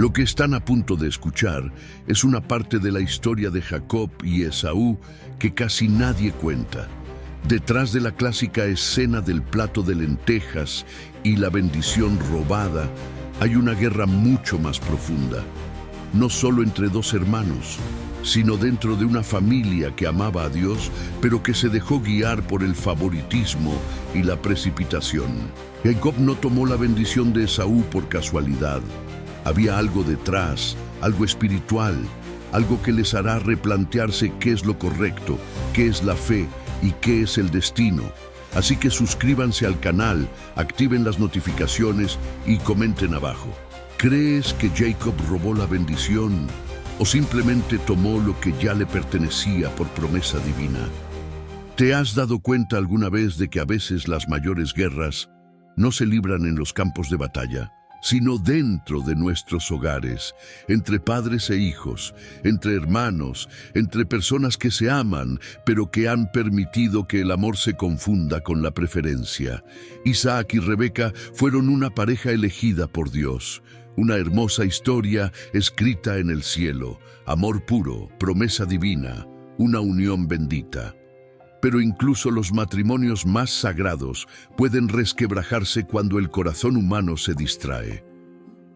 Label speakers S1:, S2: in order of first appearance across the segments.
S1: Lo que están a punto de escuchar es una parte de la historia de Jacob y Esaú que casi nadie cuenta. Detrás de la clásica escena del plato de lentejas y la bendición robada, hay una guerra mucho más profunda. No solo entre dos hermanos, sino dentro de una familia que amaba a Dios, pero que se dejó guiar por el favoritismo y la precipitación. Jacob no tomó la bendición de Esaú por casualidad. Había algo detrás, algo espiritual, algo que les hará replantearse qué es lo correcto, qué es la fe y qué es el destino. Así que suscríbanse al canal, activen las notificaciones y comenten abajo. ¿Crees que Jacob robó la bendición o simplemente tomó lo que ya le pertenecía por promesa divina? ¿Te has dado cuenta alguna vez de que a veces las mayores guerras no se libran en los campos de batalla, sino dentro de nuestros hogares, entre padres e hijos, entre hermanos, entre personas que se aman, pero que han permitido que el amor se confunda con la preferencia? Isaac y Rebeca fueron una pareja elegida por Dios, una hermosa historia escrita en el cielo, amor puro, promesa divina, una unión bendita. Pero incluso los matrimonios más sagrados pueden resquebrajarse cuando el corazón humano se distrae.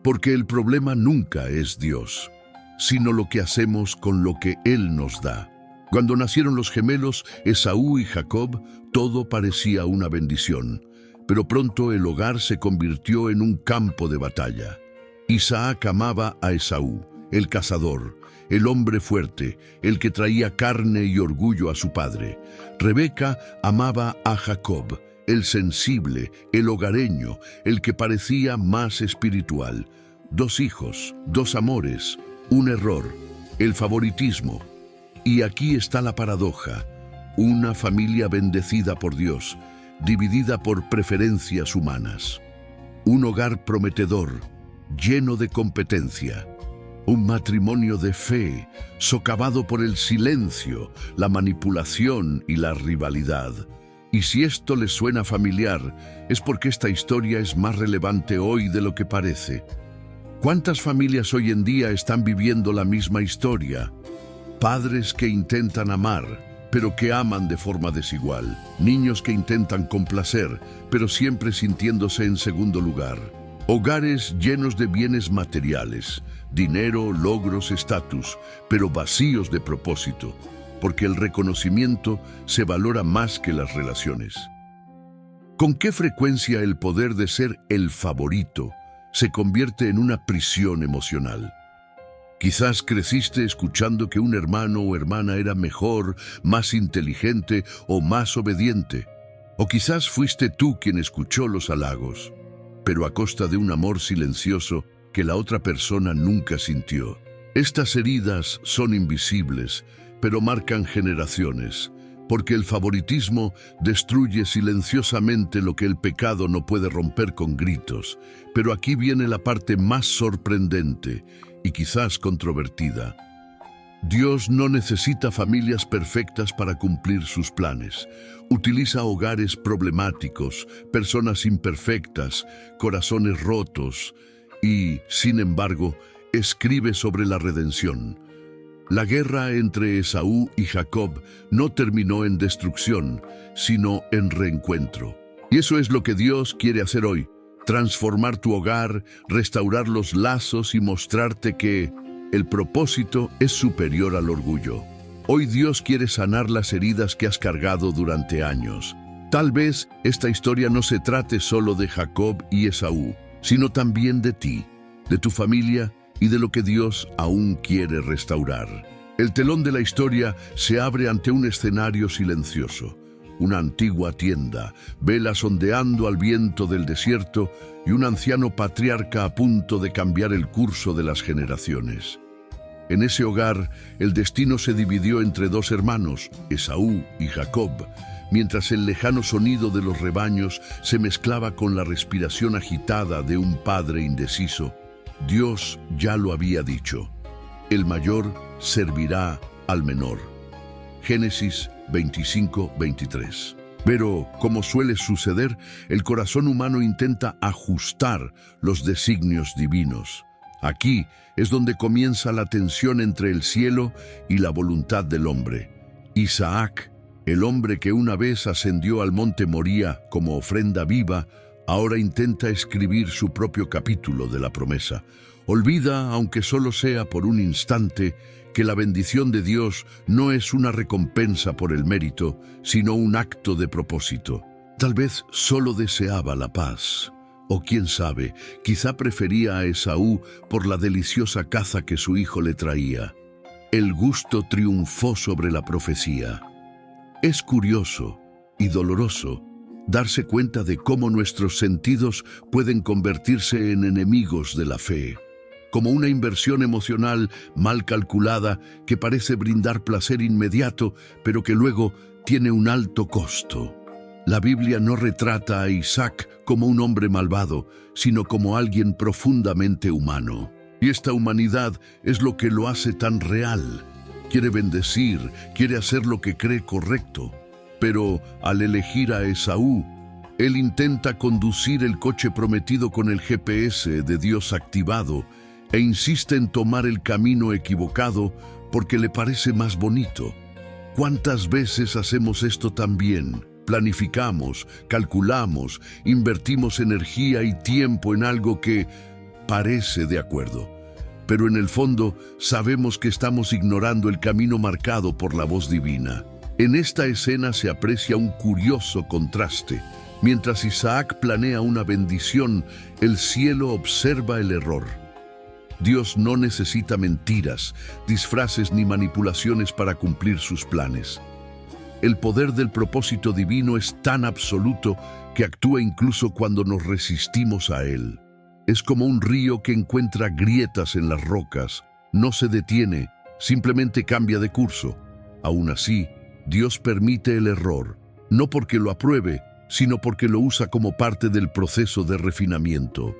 S1: Porque el problema nunca es Dios, sino lo que hacemos con lo que Él nos da. Cuando nacieron los gemelos, Esaú y Jacob, todo parecía una bendición, pero pronto el hogar se convirtió en un campo de batalla. Isaac amaba a Esaú, el cazador, el hombre fuerte, el que traía carne y orgullo a su padre. Rebeca amaba a Jacob, el sensible, el hogareño, el que parecía más espiritual. Dos hijos, dos amores, un error, el favoritismo. Y aquí está la paradoja: una familia bendecida por Dios, dividida por preferencias humanas. Un hogar prometedor, lleno de competencia. Un matrimonio de fe, socavado por el silencio, la manipulación y la rivalidad. Y si esto les suena familiar, es porque esta historia es más relevante hoy de lo que parece. ¿Cuántas familias hoy en día están viviendo la misma historia? Padres que intentan amar, pero que aman de forma desigual. Niños que intentan complacer, pero siempre sintiéndose en segundo lugar. Hogares llenos de bienes materiales, dinero, logros, estatus, pero vacíos de propósito, porque el reconocimiento se valora más que las relaciones. ¿Con qué frecuencia el poder de ser el favorito se convierte en una prisión emocional? Quizás creciste escuchando que un hermano o hermana era mejor, más inteligente o más obediente. O quizás fuiste tú quien escuchó los halagos, pero a costa de un amor silencioso que la otra persona nunca sintió. Estas heridas son invisibles, pero marcan generaciones, porque el favoritismo destruye silenciosamente lo que el pecado no puede romper con gritos. Pero aquí viene la parte más sorprendente y quizás controvertida. Dios no necesita familias perfectas para cumplir sus planes. Utiliza hogares problemáticos, personas imperfectas, corazones rotos y, sin embargo, escribe sobre la redención. La guerra entre Esaú y Jacob no terminó en destrucción, sino en reencuentro. Y eso es lo que Dios quiere hacer hoy: transformar tu hogar, restaurar los lazos y mostrarte que el propósito es superior al orgullo. Hoy Dios quiere sanar las heridas que has cargado durante años. Tal vez esta historia no se trate solo de Jacob y Esaú, sino también de ti, de tu familia y de lo que Dios aún quiere restaurar. El telón de la historia se abre ante un escenario silencioso. Una antigua tienda, velas ondeando al viento del desierto y un anciano patriarca a punto de cambiar el curso de las generaciones. En ese hogar, el destino se dividió entre dos hermanos, Esaú y Jacob, mientras el lejano sonido de los rebaños se mezclaba con la respiración agitada de un padre indeciso. Dios ya lo había dicho: el mayor servirá al menor. Génesis 25-23. Pero, como suele suceder, el corazón humano intenta ajustar los designios divinos. Aquí es donde comienza la tensión entre el cielo y la voluntad del hombre. Isaac, el hombre que una vez ascendió al monte Moría como ofrenda viva, ahora intenta escribir su propio capítulo de la promesa. Olvida, aunque solo sea por un instante, que la bendición de Dios no es una recompensa por el mérito, sino un acto de propósito. Tal vez solo deseaba la paz. O quién sabe, quizá prefería a Esaú por la deliciosa caza que su hijo le traía. El gusto triunfó sobre la profecía. Es curioso y doloroso darse cuenta de cómo nuestros sentidos pueden convertirse en enemigos de la fe, como una inversión emocional mal calculada que parece brindar placer inmediato, pero que luego tiene un alto costo. La Biblia no retrata a Isaac como un hombre malvado, sino como alguien profundamente humano. Y esta humanidad es lo que lo hace tan real. Quiere bendecir, quiere hacer lo que cree correcto. Pero al elegir a Esaú, él intenta conducir el coche prometido con el GPS de Dios activado e insiste en tomar el camino equivocado porque le parece más bonito. ¿Cuántas veces hacemos esto también? Planificamos, calculamos, invertimos energía y tiempo en algo que parece de acuerdo, pero en el fondo sabemos que estamos ignorando el camino marcado por la voz divina. En esta escena se aprecia un curioso contraste. Mientras Isaac planea una bendición, el cielo observa el error. Dios no necesita mentiras, disfraces ni manipulaciones para cumplir sus planes. El poder del propósito divino es tan absoluto que actúa incluso cuando nos resistimos a él. Es como un río que encuentra grietas en las rocas. No se detiene, simplemente cambia de curso. Aún así, Dios permite el error, no porque lo apruebe, sino porque lo usa como parte del proceso de refinamiento.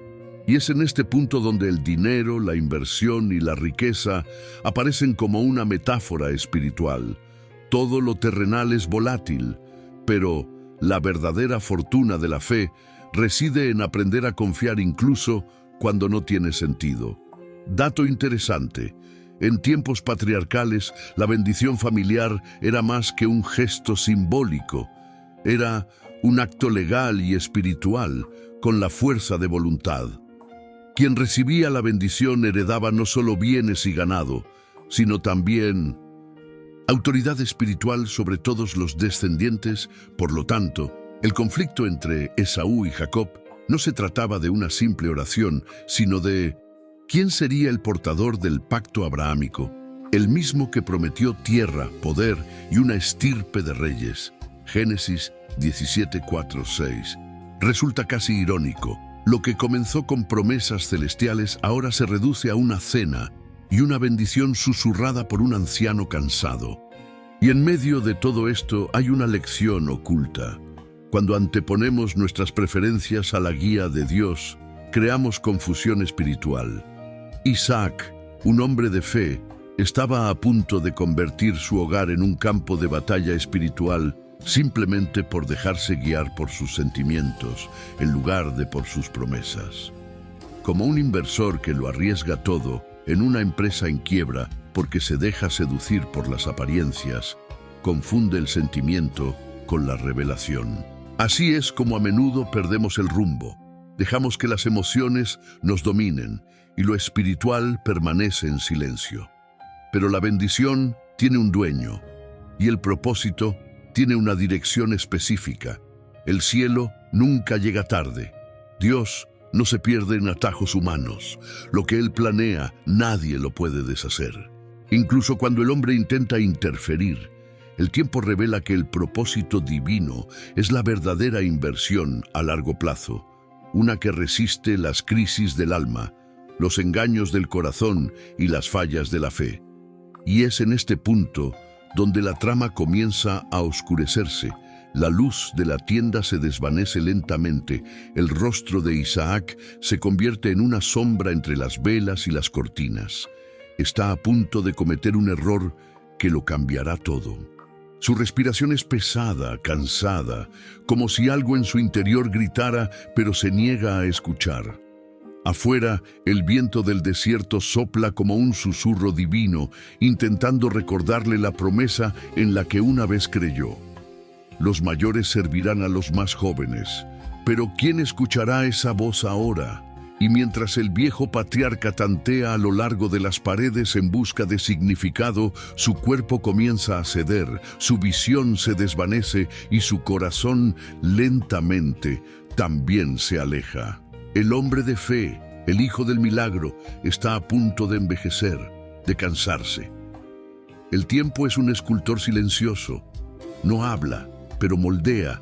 S1: Y es en este punto donde el dinero, la inversión y la riqueza aparecen como una metáfora espiritual. Todo lo terrenal es volátil, pero la verdadera fortuna de la fe reside en aprender a confiar incluso cuando no tiene sentido. Dato interesante: en tiempos patriarcales, la bendición familiar era más que un gesto simbólico. Era un acto legal y espiritual, con la fuerza de voluntad. Quien recibía la bendición heredaba no solo bienes y ganado, sino también autoridad espiritual sobre todos los descendientes. Por lo tanto, el conflicto entre Esaú y Jacob no se trataba de una simple oración, sino de ¿quién sería el portador del pacto abrahámico? El mismo que prometió tierra, poder y una estirpe de reyes. Génesis 17:4-6. Resulta casi irónico. Lo que comenzó con promesas celestiales ahora se reduce a una cena y una bendición susurrada por un anciano cansado. Y en medio de todo esto hay una lección oculta. Cuando anteponemos nuestras preferencias a la guía de Dios, creamos confusión espiritual. Isaac, un hombre de fe, estaba a punto de convertir su hogar en un campo de batalla espiritual simplemente por dejarse guiar por sus sentimientos en lugar de por sus promesas. Como un inversor que lo arriesga todo en una empresa en quiebra porque se deja seducir por las apariencias, confunde el sentimiento con la revelación. Así es como a menudo perdemos el rumbo. Dejamos que las emociones nos dominen y lo espiritual permanece en silencio. Pero la bendición tiene un dueño y el propósito tiene una dirección específica. El cielo nunca llega tarde. Dios no se pierde en atajos humanos. Lo que Él planea, nadie lo puede deshacer. Incluso cuando el hombre intenta interferir, el tiempo revela que el propósito divino es la verdadera inversión a largo plazo, una que resiste las crisis del alma, los engaños del corazón y las fallas de la fe. Y es en este punto donde la trama comienza a oscurecerse. La luz de la tienda se desvanece lentamente, el rostro de Isaac se convierte en una sombra entre las velas y las cortinas. Está a punto de cometer un error que lo cambiará todo. Su respiración es pesada, cansada, como si algo en su interior gritara, pero se niega a escuchar. Afuera, el viento del desierto sopla como un susurro divino, intentando recordarle la promesa en la que una vez creyó. Los mayores servirán a los más jóvenes, pero ¿quién escuchará esa voz ahora? Y mientras el viejo patriarca tantea a lo largo de las paredes en busca de significado, su cuerpo comienza a ceder, su visión se desvanece y su corazón lentamente también se aleja. El hombre de fe, el hijo del milagro, está a punto de envejecer, de cansarse. El tiempo es un escultor silencioso. No habla, pero moldea.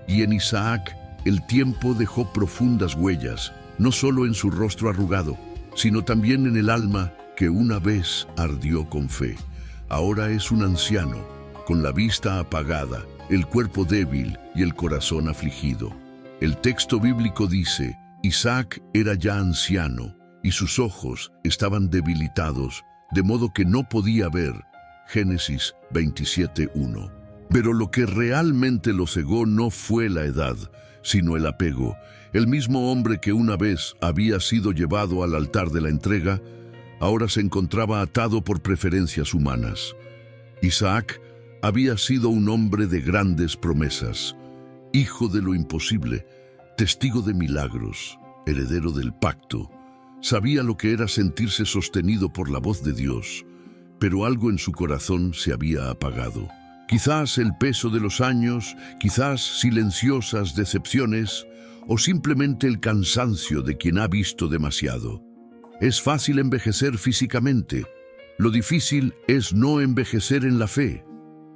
S1: Y en Isaac, el tiempo dejó profundas huellas, no solo en su rostro arrugado, sino también en el alma que una vez ardió con fe. Ahora es un anciano, con la vista apagada, el cuerpo débil y el corazón afligido. El texto bíblico dice: Isaac era ya anciano y sus ojos estaban debilitados, de modo que no podía ver. Génesis 27:1. Pero lo que realmente lo cegó no fue la edad, sino el apego. El mismo hombre que una vez había sido llevado al altar de la entrega, ahora se encontraba atado por preferencias humanas. Isaac había sido un hombre de grandes promesas, hijo de lo imposible, testigo de milagros, heredero del pacto. Sabía lo que era sentirse sostenido por la voz de Dios, pero algo en su corazón se había apagado. Quizás el peso de los años, quizás silenciosas decepciones, o simplemente el cansancio de quien ha visto demasiado. Es fácil envejecer físicamente. Lo difícil es no envejecer en la fe.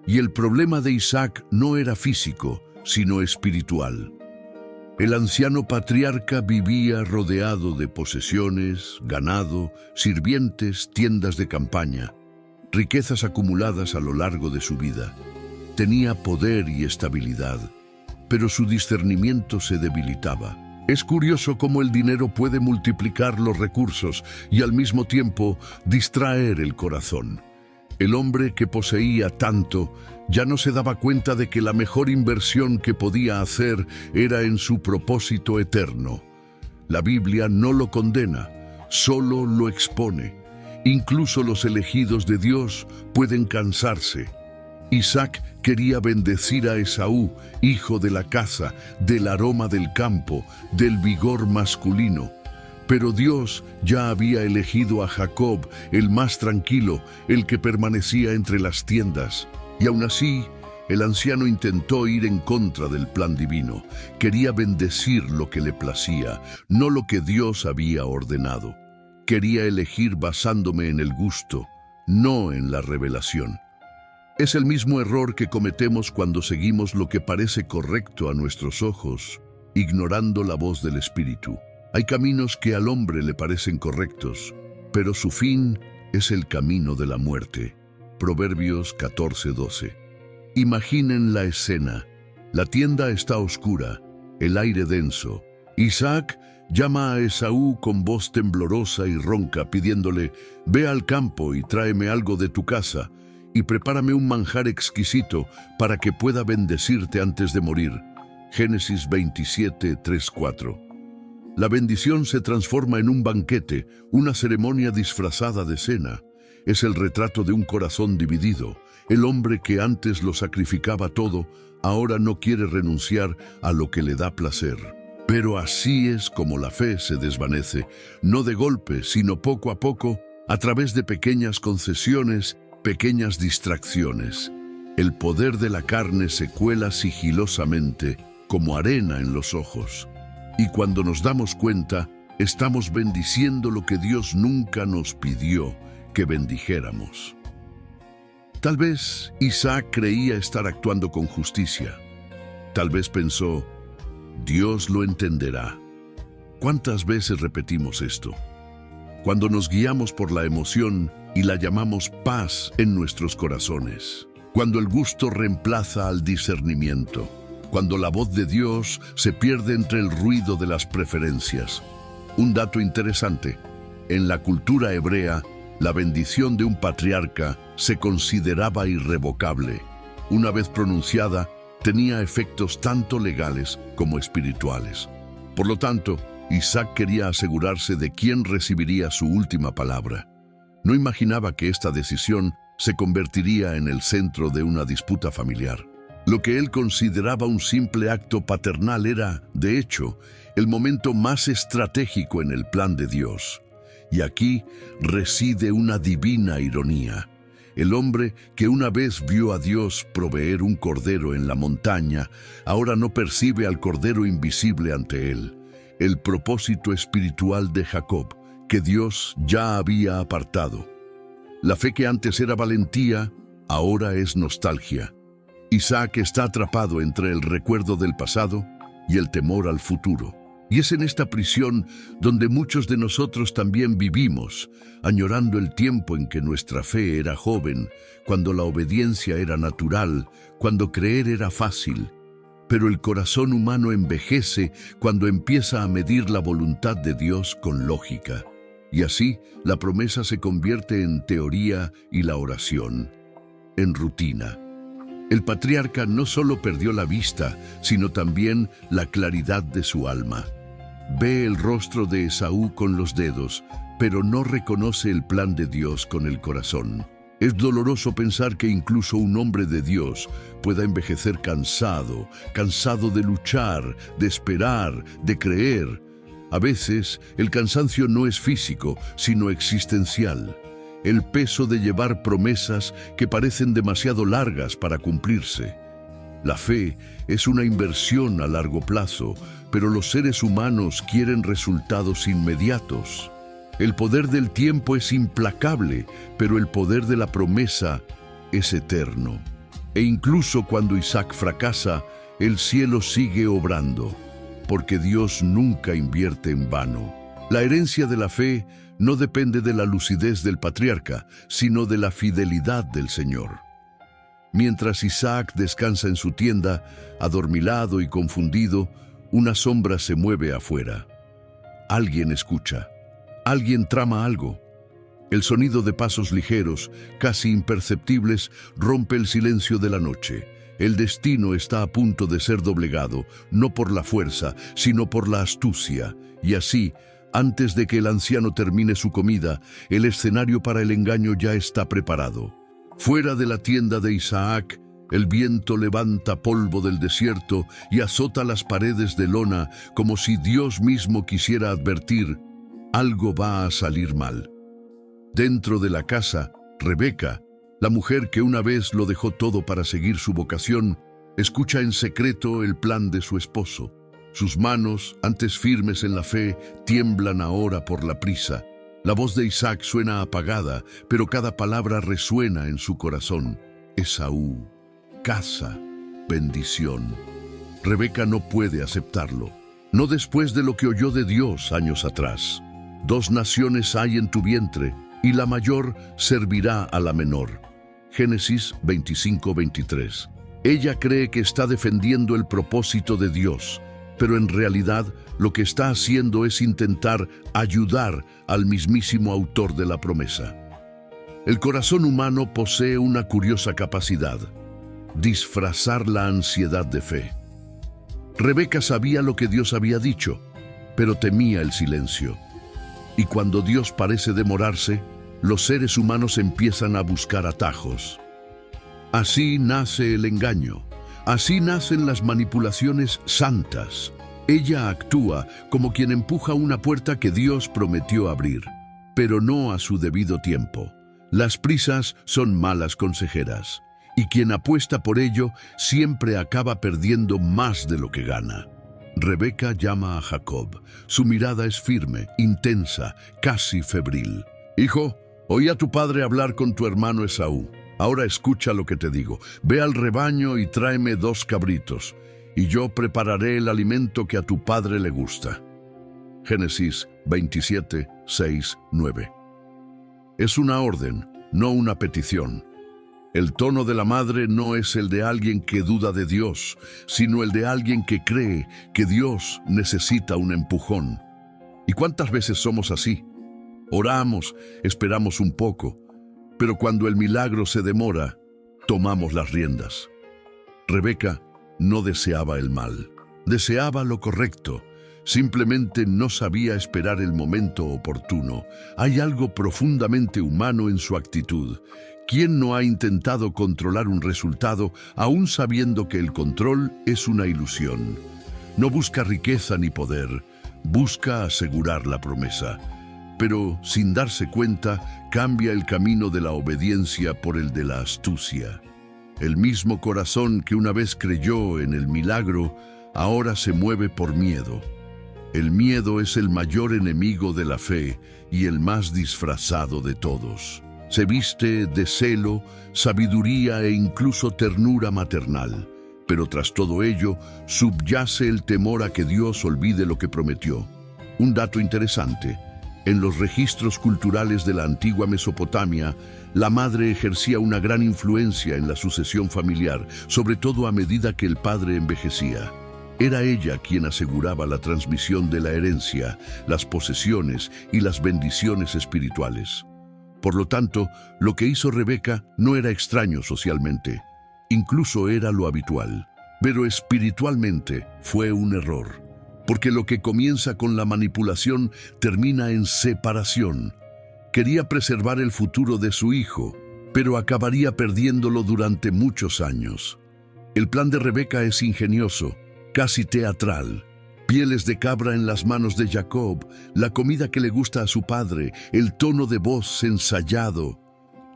S1: Y el problema de Isaac no era físico, sino espiritual. El anciano patriarca vivía rodeado de posesiones, ganado, sirvientes, tiendas de campaña, riquezas acumuladas a lo largo de su vida. Tenía poder y estabilidad, pero su discernimiento se debilitaba. Es curioso cómo el dinero puede multiplicar los recursos y al mismo tiempo distraer el corazón. El hombre que poseía tanto ya no se daba cuenta de que la mejor inversión que podía hacer era en su propósito eterno. La Biblia no lo condena, solo lo expone. Incluso los elegidos de Dios pueden cansarse. Isaac quería bendecir a Esaú, hijo de la caza, del aroma del campo, del vigor masculino. Pero Dios ya había elegido a Jacob, el más tranquilo, el que permanecía entre las tiendas. Y aún así, el anciano intentó ir en contra del plan divino. Quería bendecir lo que le placía, no lo que Dios había ordenado. Quería elegir basándome en el gusto, no en la revelación. Es el mismo error que cometemos cuando seguimos lo que parece correcto a nuestros ojos, ignorando la voz del Espíritu. Hay caminos que al hombre le parecen correctos, pero su fin es el camino de la muerte. Proverbios 14:12. Imaginen la escena. La tienda está oscura, el aire denso. Isaac llama a Esaú con voz temblorosa y ronca, pidiéndole: «Ve al campo y tráeme algo de tu casa, y prepárame un manjar exquisito para que pueda bendecirte antes de morir». Génesis 27:3-4. La bendición se transforma en un banquete, una ceremonia disfrazada de cena. Es el retrato de un corazón dividido. El hombre que antes lo sacrificaba todo, ahora no quiere renunciar a lo que le da placer. Pero así es como la fe se desvanece, no de golpe, sino poco a poco, a través de pequeñas concesiones, pequeñas distracciones. El poder de la carne se cuela sigilosamente, como arena en los ojos. Y cuando nos damos cuenta, estamos bendiciendo lo que Dios nunca nos pidió que bendijéramos. Tal vez Isaac creía estar actuando con justicia. Tal vez pensó: Dios lo entenderá. ¿Cuántas veces repetimos esto? Cuando nos guiamos por la emoción y la llamamos paz en nuestros corazones. Cuando el gusto reemplaza al discernimiento. Cuando la voz de Dios se pierde entre el ruido de las preferencias. Un dato interesante: en la cultura hebrea, la bendición de un patriarca se consideraba irrevocable. Una vez pronunciada, tenía efectos tanto legales como espirituales. Por lo tanto, Isaac quería asegurarse de quién recibiría su última palabra. No imaginaba que esta decisión se convertiría en el centro de una disputa familiar. Lo que él consideraba un simple acto paternal era, de hecho, el momento más estratégico en el plan de Dios. Y aquí reside una divina ironía. El hombre que una vez vio a Dios proveer un cordero en la montaña, ahora no percibe al cordero invisible ante él. El propósito espiritual de Jacob, que Dios ya había apartado. La fe que antes era valentía, ahora es nostalgia. Isaac está atrapado entre el recuerdo del pasado y el temor al futuro. Y es en esta prisión donde muchos de nosotros también vivimos, añorando el tiempo en que nuestra fe era joven, cuando la obediencia era natural, cuando creer era fácil. Pero el corazón humano envejece cuando empieza a medir la voluntad de Dios con lógica. Y así, la promesa se convierte en teoría y la oración en rutina. El patriarca no solo perdió la vista, sino también la claridad de su alma. Ve el rostro de Esaú con los dedos, pero no reconoce el plan de Dios con el corazón. Es doloroso pensar que incluso un hombre de Dios pueda envejecer cansado de luchar, de esperar, de creer. A veces, el cansancio no es físico, sino existencial. El peso de llevar promesas que parecen demasiado largas para cumplirse. La fe es una inversión a largo plazo, pero los seres humanos quieren resultados inmediatos. El poder del tiempo es implacable, pero el poder de la promesa es eterno. E incluso cuando Isaac fracasa, el cielo sigue obrando, porque Dios nunca invierte en vano. La herencia de la fe no depende de la lucidez del patriarca, sino de la fidelidad del Señor. Mientras Isaac descansa en su tienda, adormilado y confundido, una sombra se mueve afuera. Alguien escucha. Alguien trama algo. El sonido de pasos ligeros, casi imperceptibles, rompe el silencio de la noche. El destino está a punto de ser doblegado, no por la fuerza, sino por la astucia. Y así, antes de que el anciano termine su comida, el escenario para el engaño ya está preparado. Fuera de la tienda de Isaac, el viento levanta polvo del desierto y azota las paredes de lona como si Dios mismo quisiera advertir: algo va a salir mal. Dentro de la casa, Rebeca, la mujer que una vez lo dejó todo para seguir su vocación, escucha en secreto el plan de su esposo. Sus manos, antes firmes en la fe, tiemblan ahora por la prisa. La voz de Isaac suena apagada, pero cada palabra resuena en su corazón. Esaú, casa, bendición. Rebeca no puede aceptarlo, no después de lo que oyó de Dios años atrás. 2 naciones hay en tu vientre, y la mayor servirá a la menor. Génesis 25:23. Ella cree que está defendiendo el propósito de Dios, pero en realidad lo que está haciendo es intentar ayudar al mismísimo autor de la promesa. El corazón humano posee una curiosa capacidad: disfrazar la ansiedad de fe. Rebeca sabía lo que Dios había dicho, pero temía el silencio. Y cuando Dios parece demorarse, los seres humanos empiezan a buscar atajos. Así nace el engaño. Así nacen las manipulaciones santas. Ella actúa como quien empuja una puerta que Dios prometió abrir, pero no a su debido tiempo. Las prisas son malas consejeras, y quien apuesta por ello siempre acaba perdiendo más de lo que gana. Rebeca llama a Jacob. Su mirada es firme, intensa, casi febril. «Hijo, oí a tu padre hablar con tu hermano Esaú. Ahora escucha lo que te digo. Ve al rebaño y tráeme 2 cabritos, y yo prepararé el alimento que a tu padre le gusta». Génesis 27, 6, 9. Es una orden, no una petición. El tono de la madre no es el de alguien que duda de Dios, sino el de alguien que cree que Dios necesita un empujón. ¿Y cuántas veces somos así? Oramos, esperamos un poco, pero cuando el milagro se demora, tomamos las riendas. Rebeca no deseaba el mal, deseaba lo correcto. Simplemente no sabía esperar el momento oportuno. Hay algo profundamente humano en su actitud. ¿Quién no ha intentado controlar un resultado aún sabiendo que el control es una ilusión? No busca riqueza ni poder, busca asegurar la promesa. Pero, sin darse cuenta, cambia el camino de la obediencia por el de la astucia. El mismo corazón que una vez creyó en el milagro, ahora se mueve por miedo. El miedo es el mayor enemigo de la fe y el más disfrazado de todos. Se viste de celo, sabiduría e incluso ternura maternal. Pero tras todo ello, subyace el temor a que Dios olvide lo que prometió. Un dato interesante: en los registros culturales de la antigua Mesopotamia, la madre ejercía una gran influencia en la sucesión familiar, sobre todo a medida que el padre envejecía. Era ella quien aseguraba la transmisión de la herencia, las posesiones y las bendiciones espirituales. Por lo tanto, lo que hizo Rebeca no era extraño socialmente, incluso era lo habitual. Pero espiritualmente fue un error, porque lo que comienza con la manipulación termina en separación. Quería preservar el futuro de su hijo, pero acabaría perdiéndolo durante muchos años. El plan de Rebeca es ingenioso, casi teatral. Pieles de cabra en las manos de Jacob, la comida que le gusta a su padre, el tono de voz ensayado,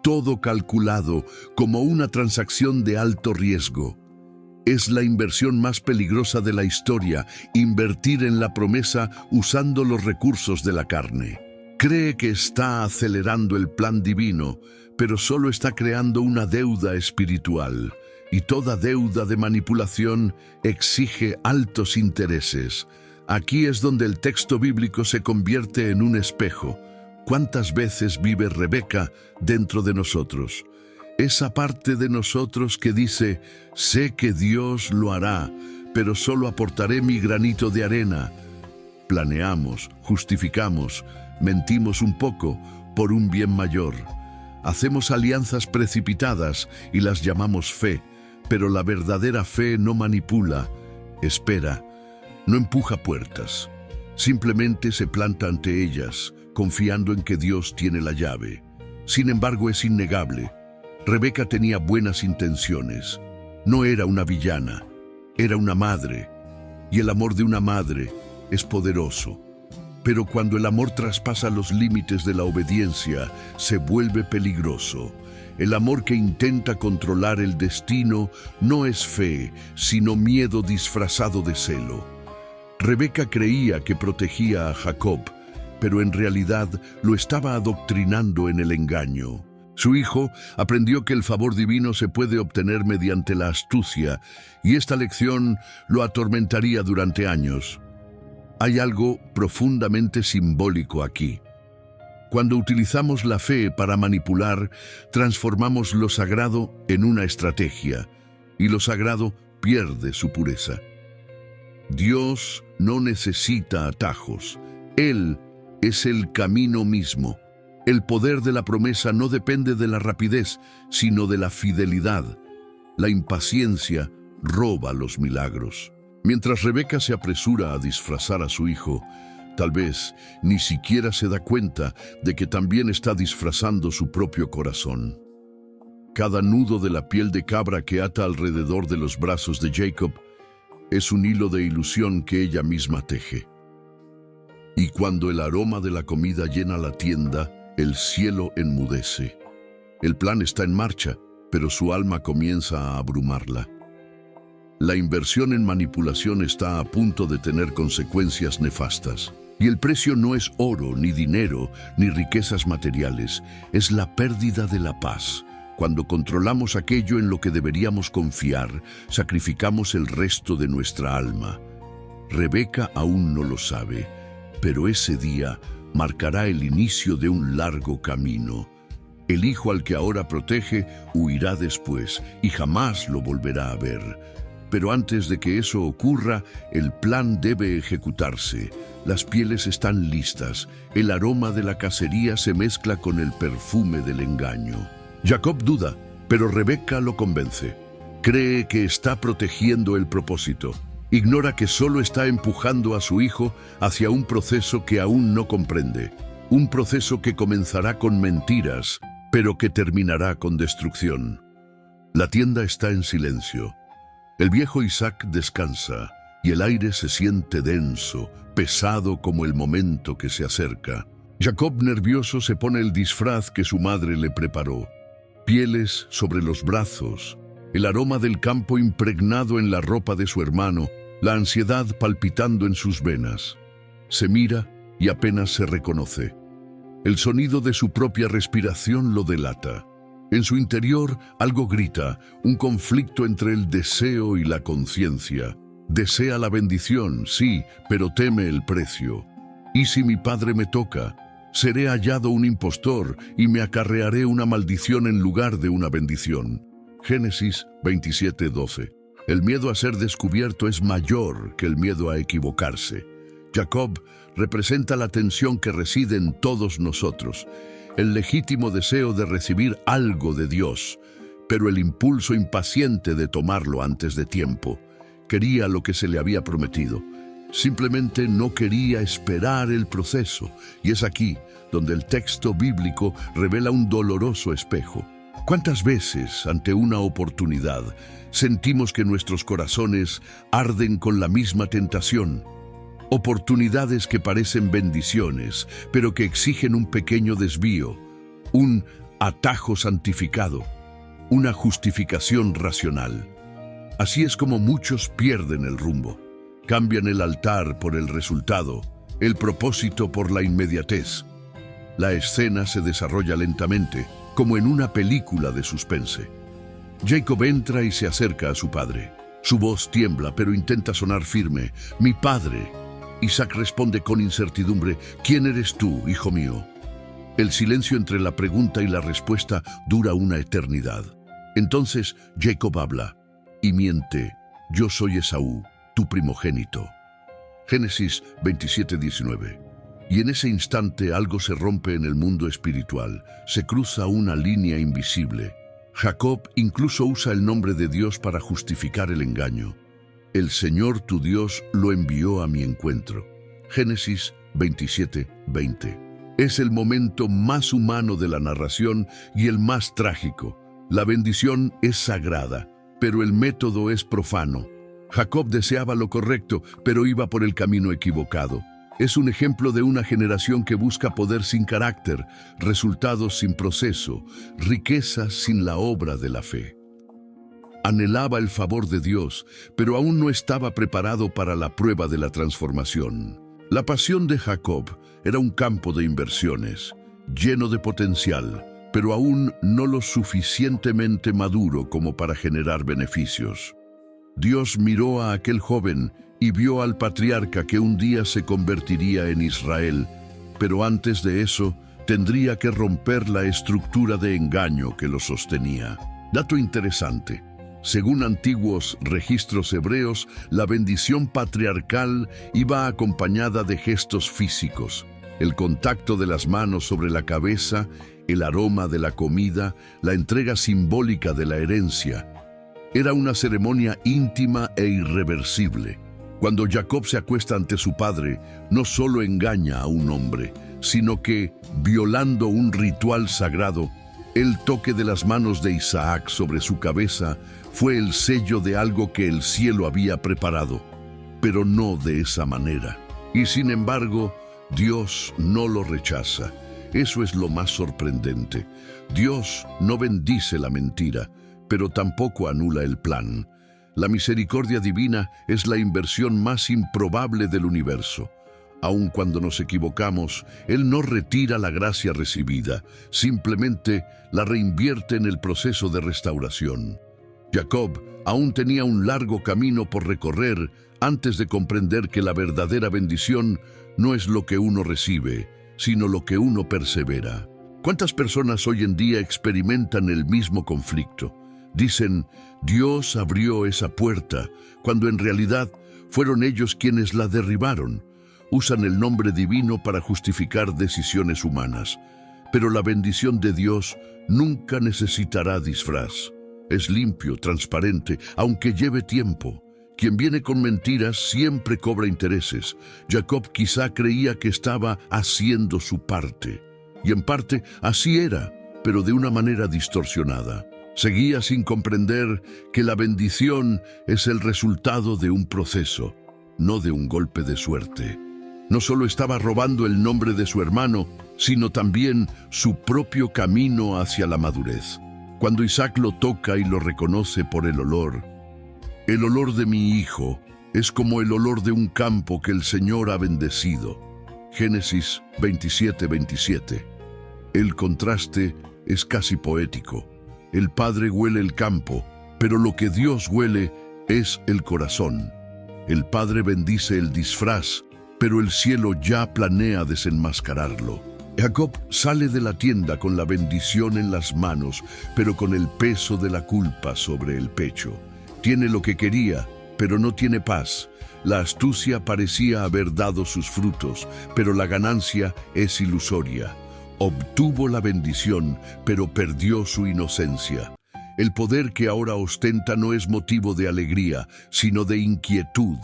S1: todo calculado como una transacción de alto riesgo. Es la inversión más peligrosa de la historia, invertir en la promesa usando los recursos de la carne. Cree que está acelerando el plan divino, pero solo está creando una deuda espiritual. Y toda deuda de manipulación exige altos intereses. Aquí es donde el texto bíblico se convierte en un espejo. ¿Cuántas veces vive Rebeca dentro de nosotros? Esa parte de nosotros que dice: sé que Dios lo hará, pero solo aportaré mi granito de arena. Planeamos, justificamos, mentimos un poco por un bien mayor. Hacemos alianzas precipitadas y las llamamos fe. Pero la verdadera fe no manipula, espera, no empuja puertas. Simplemente se planta ante ellas, confiando en que Dios tiene la llave. Sin embargo, es innegable: Rebeca tenía buenas intenciones. No era una villana, era una madre. Y el amor de una madre es poderoso. Pero cuando el amor traspasa los límites de la obediencia, se vuelve peligroso. El amor que intenta controlar el destino no es fe, sino miedo disfrazado de celo. Rebeca creía que protegía a Jacob, pero en realidad lo estaba adoctrinando en el engaño. Su hijo aprendió que el favor divino se puede obtener mediante la astucia, y esta lección lo atormentaría durante años. Hay algo profundamente simbólico aquí. Cuando utilizamos la fe para manipular, transformamos lo sagrado en una estrategia, y lo sagrado pierde su pureza. Dios no necesita atajos. Él es el camino mismo. El poder de la promesa no depende de la rapidez, sino de la fidelidad. La impaciencia roba los milagros. Mientras Rebeca se apresura a disfrazar a su hijo, tal vez ni siquiera se da cuenta de que también está disfrazando su propio corazón. Cada nudo de la piel de cabra que ata alrededor de los brazos de Jacob es un hilo de ilusión que ella misma teje. Y cuando el aroma de la comida llena la tienda, el cielo enmudece. El plan está en marcha, pero su alma comienza a abrumarla. La inversión en manipulación está a punto de tener consecuencias nefastas. Y el precio no es oro, ni dinero, ni riquezas materiales. Es la pérdida de la paz. Cuando controlamos aquello en lo que deberíamos confiar, sacrificamos el resto de nuestra alma. Rebeca aún no lo sabe, pero ese día marcará el inicio de un largo camino. El hijo al que ahora protege huirá después y jamás lo volverá a ver. Pero antes de que eso ocurra, el plan debe ejecutarse. Las pieles están listas. El aroma de la cacería se mezcla con el perfume del engaño. Jacob duda, pero Rebeca lo convence. Cree que está protegiendo el propósito. Ignora que solo está empujando a su hijo hacia un proceso que aún no comprende. Un proceso que comenzará con mentiras, pero que terminará con destrucción. La tienda está en silencio. El viejo Isaac descansa y el aire se siente denso, pesado como el momento que se acerca. Jacob, nervioso, se pone el disfraz que su madre le preparó. Pieles sobre los brazos, el aroma del campo impregnado en la ropa de su hermano, la ansiedad palpitando en sus venas. Se mira y apenas se reconoce. El sonido de su propia respiración lo delata. En su interior algo grita, un conflicto entre el deseo y la conciencia. Desea la bendición, sí, pero teme el precio. ¿Y si mi padre me toca? Seré hallado un impostor y me acarrearé una maldición en lugar de una bendición. Génesis 27:12. El miedo a ser descubierto es mayor que el miedo a equivocarse. Jacob representa la tensión que reside en todos nosotros, el legítimo deseo de recibir algo de Dios, pero el impulso impaciente de tomarlo antes de tiempo. Quería lo que se le había prometido. Simplemente no quería esperar el proceso, y es aquí donde el texto bíblico revela un doloroso espejo. ¿Cuántas veces, ante una oportunidad, sentimos que nuestros corazones arden con la misma tentación? Oportunidades que parecen bendiciones, pero que exigen un pequeño desvío, un atajo santificado, una justificación racional. Así es como muchos pierden el rumbo. Cambian el altar por el resultado, el propósito por la inmediatez. La escena se desarrolla lentamente, como en una película de suspense. Jacob entra y se acerca a su padre. Su voz tiembla, pero intenta sonar firme. «Mi padre». Isaac responde con incertidumbre. «¿Quién eres tú, hijo mío?». El silencio entre la pregunta y la respuesta dura una eternidad. Entonces Jacob habla y miente. «Yo soy Esaú, tu primogénito». Génesis 27:19. Y en ese instante algo se rompe en el mundo espiritual. Se cruza una línea invisible. Jacob incluso usa el nombre de Dios para justificar el engaño. «El Señor tu Dios lo envió a mi encuentro». Génesis 27:20. Es el momento más humano de la narración y el más trágico. La bendición es sagrada, pero el método es profano. Jacob deseaba lo correcto, pero iba por el camino equivocado. Es un ejemplo de una generación que busca poder sin carácter, resultados sin proceso, riquezas sin la obra de la fe. Anhelaba el favor de Dios, pero aún no estaba preparado para la prueba de la transformación. La pasión de Jacob era un campo de inversiones, lleno de potencial, pero aún no lo suficientemente maduro como para generar beneficios. Dios miró a aquel joven y vio al patriarca que un día se convertiría en Israel, pero antes de eso tendría que romper la estructura de engaño que lo sostenía. Dato interesante. Según antiguos registros hebreos, la bendición patriarcal iba acompañada de gestos físicos. El contacto de las manos sobre la cabeza, el aroma de la comida, la entrega simbólica de la herencia. Era una ceremonia íntima e irreversible. Cuando Jacob se acuesta ante su padre, no solo engaña a un hombre, sino que, violando un ritual sagrado, el toque de las manos de Isaac sobre su cabeza fue el sello de algo que el cielo había preparado, pero no de esa manera. Y sin embargo, Dios no lo rechaza. Eso es lo más sorprendente. Dios no bendice la mentira, pero tampoco anula el plan. La misericordia divina es la inversión más improbable del universo. Aun cuando nos equivocamos, Él no retira la gracia recibida, simplemente la reinvierte en el proceso de restauración. Jacob aún tenía un largo camino por recorrer antes de comprender que la verdadera bendición no es lo que uno recibe, sino lo que uno persevera. ¿Cuántas personas hoy en día experimentan el mismo conflicto? Dicen, Dios abrió esa puerta, cuando en realidad fueron ellos quienes la derribaron. Usan el nombre divino para justificar decisiones humanas. Pero la bendición de Dios nunca necesitará disfraz. Es limpio, transparente, aunque lleve tiempo. Quien viene con mentiras siempre cobra intereses. Jacob quizá creía que estaba haciendo su parte. Y en parte así era, pero de una manera distorsionada. Seguía sin comprender que la bendición es el resultado de un proceso, no de un golpe de suerte. No solo estaba robando el nombre de su hermano, sino también su propio camino hacia la madurez. Cuando Isaac lo toca y lo reconoce por el olor de mi hijo es como el olor de un campo que el Señor ha bendecido. Génesis 27:27. El contraste es casi poético. El padre huele el campo, pero lo que Dios huele es el corazón. El padre bendice el disfraz, pero el cielo ya planea desenmascararlo. Jacob sale de la tienda con la bendición en las manos, pero con el peso de la culpa sobre el pecho. Tiene lo que quería, pero no tiene paz. La astucia parecía haber dado sus frutos, pero la ganancia es ilusoria. Obtuvo la bendición, pero perdió su inocencia. El poder que ahora ostenta no es motivo de alegría, sino de inquietud.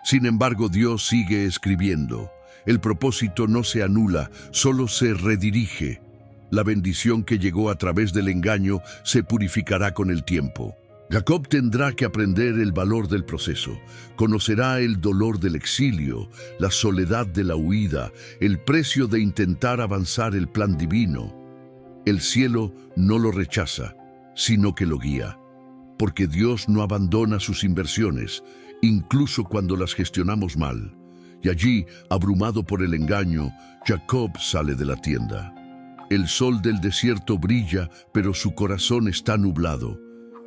S1: Sin embargo, Dios sigue escribiendo. El propósito no se anula, solo se redirige. La bendición que llegó a través del engaño se purificará con el tiempo. Jacob tendrá que aprender el valor del proceso. Conocerá el dolor del exilio, la soledad de la huida, el precio de intentar avanzar el plan divino. El cielo no lo rechaza, sino que lo guía. Porque Dios no abandona sus inversiones, incluso cuando las gestionamos mal. Y allí, abrumado por el engaño, Jacob sale de la tienda. El sol del desierto brilla, pero su corazón está nublado.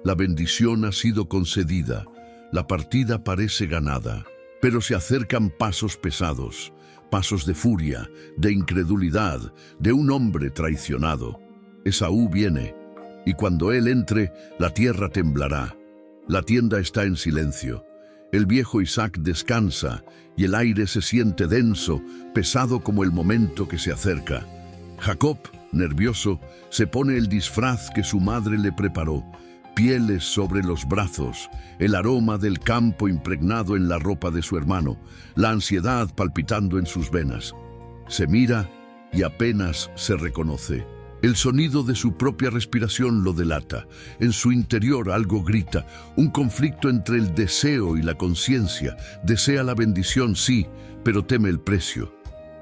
S1: La bendición ha sido concedida, la partida parece ganada, pero se acercan pasos pesados, pasos de furia, de incredulidad, de un hombre traicionado. Esaú viene, y cuando él entre, la tierra temblará. La tienda está en silencio. El viejo Isaac descansa, y el aire se siente denso, pesado como el momento que se acerca. Jacob, nervioso, se pone el disfraz que su madre le preparó, pieles sobre los brazos, el aroma del campo impregnado en la ropa de su hermano, la ansiedad palpitando en sus venas. Se mira y apenas se reconoce. El sonido de su propia respiración lo delata. En su interior algo grita, un conflicto entre el deseo y la conciencia. Desea la bendición, sí, pero teme el precio.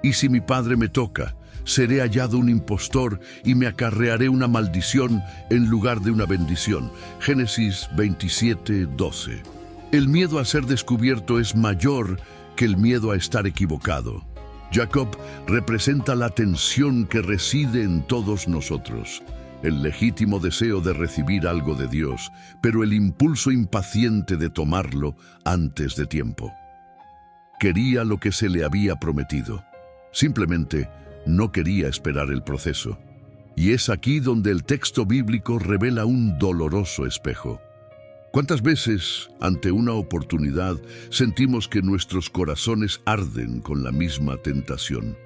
S1: ¿Y si mi padre me toca? Seré hallado un impostor y me acarrearé una maldición en lugar de una bendición. Génesis 27:12. El miedo a ser descubierto es mayor que el miedo a estar equivocado. Jacob representa la tensión que reside en todos nosotros, el legítimo deseo de recibir algo de Dios, pero el impulso impaciente de tomarlo antes de tiempo. Quería lo que se le había prometido. Simplemente no quería esperar el proceso. Y es aquí donde el texto bíblico revela un doloroso espejo. ¿Cuántas veces, ante una oportunidad, sentimos que nuestros corazones arden con la misma tentación?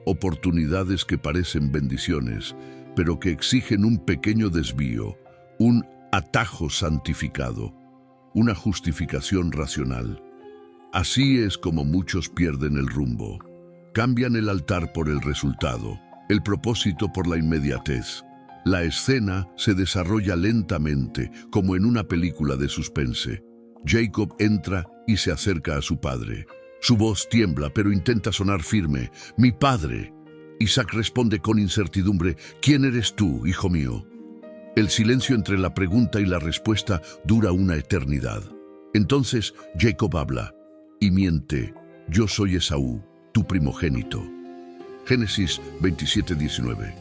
S1: Oportunidades que parecen bendiciones, pero que exigen un pequeño desvío, un atajo santificado, una justificación racional. Así es como muchos pierden el rumbo. Cambian el altar por el resultado, el propósito por la inmediatez. La escena se desarrolla lentamente, como en una película de suspense. Jacob entra y se acerca a su padre. Su voz tiembla, pero intenta sonar firme. «Mi padre». Isaac responde con incertidumbre. «¿Quién eres tú, hijo mío?». El silencio entre la pregunta y la respuesta dura una eternidad. Entonces Jacob habla y miente. «Yo soy Esaú, tu primogénito». Génesis 27:19.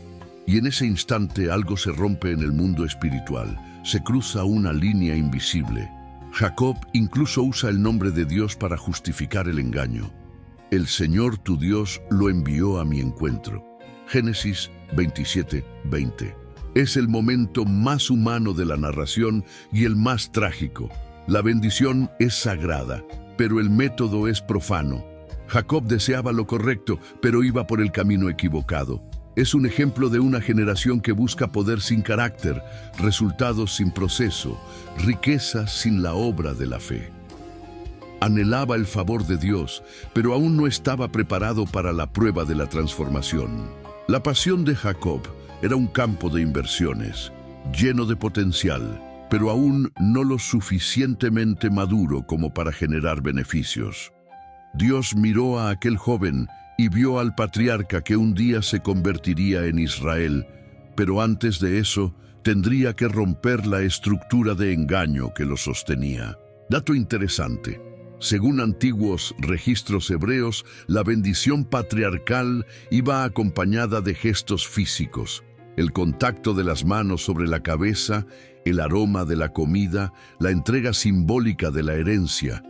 S1: Y en ese instante algo se rompe en el mundo espiritual. Se cruza una línea invisible. Jacob incluso usa el nombre de Dios para justificar el engaño. «El Señor tu Dios lo envió a mi encuentro». Génesis 27:20. Es el momento más humano de la narración y el más trágico. La bendición es sagrada, pero el método es profano. Jacob deseaba lo correcto, pero iba por el camino equivocado. Es un ejemplo de una generación que busca poder sin carácter, resultados sin proceso, riqueza sin la obra de la fe. Anhelaba el favor de Dios, pero aún no estaba preparado para la prueba de la transformación. La pasión de Jacob era un campo de inversiones, lleno de potencial, pero aún no lo suficientemente maduro como para generar beneficios. Dios miró a aquel joven y vio al patriarca que un día se convertiría en Israel, pero antes de eso tendría que romper la estructura de engaño que lo sostenía. Dato interesante. Según antiguos registros hebreos, la bendición patriarcal iba acompañada de gestos físicos. El contacto de las manos sobre la cabeza, el aroma de la comida, la entrega simbólica de la herencia.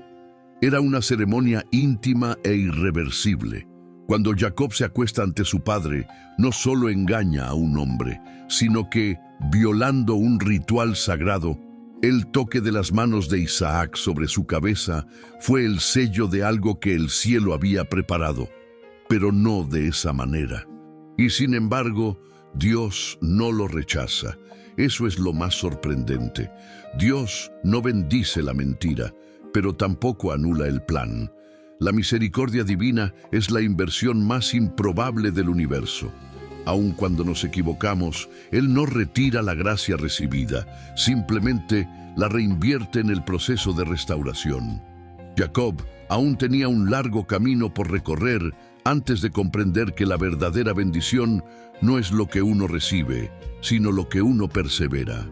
S1: Era una ceremonia íntima e irreversible. Cuando Jacob se acuesta ante su padre, no solo engaña a un hombre, sino que, violando un ritual sagrado, el toque de las manos de Isaac sobre su cabeza fue el sello de algo que el cielo había preparado, pero no de esa manera. Y sin embargo, Dios no lo rechaza. Eso es lo más sorprendente. Dios no bendice la mentira, pero tampoco anula el plan. La misericordia divina es la inversión más improbable del universo. Aun cuando nos equivocamos, Él no retira la gracia recibida, simplemente la reinvierte en el proceso de restauración. Jacob aún tenía un largo camino por recorrer antes de comprender que la verdadera bendición no es lo que uno recibe, sino lo que uno persevera.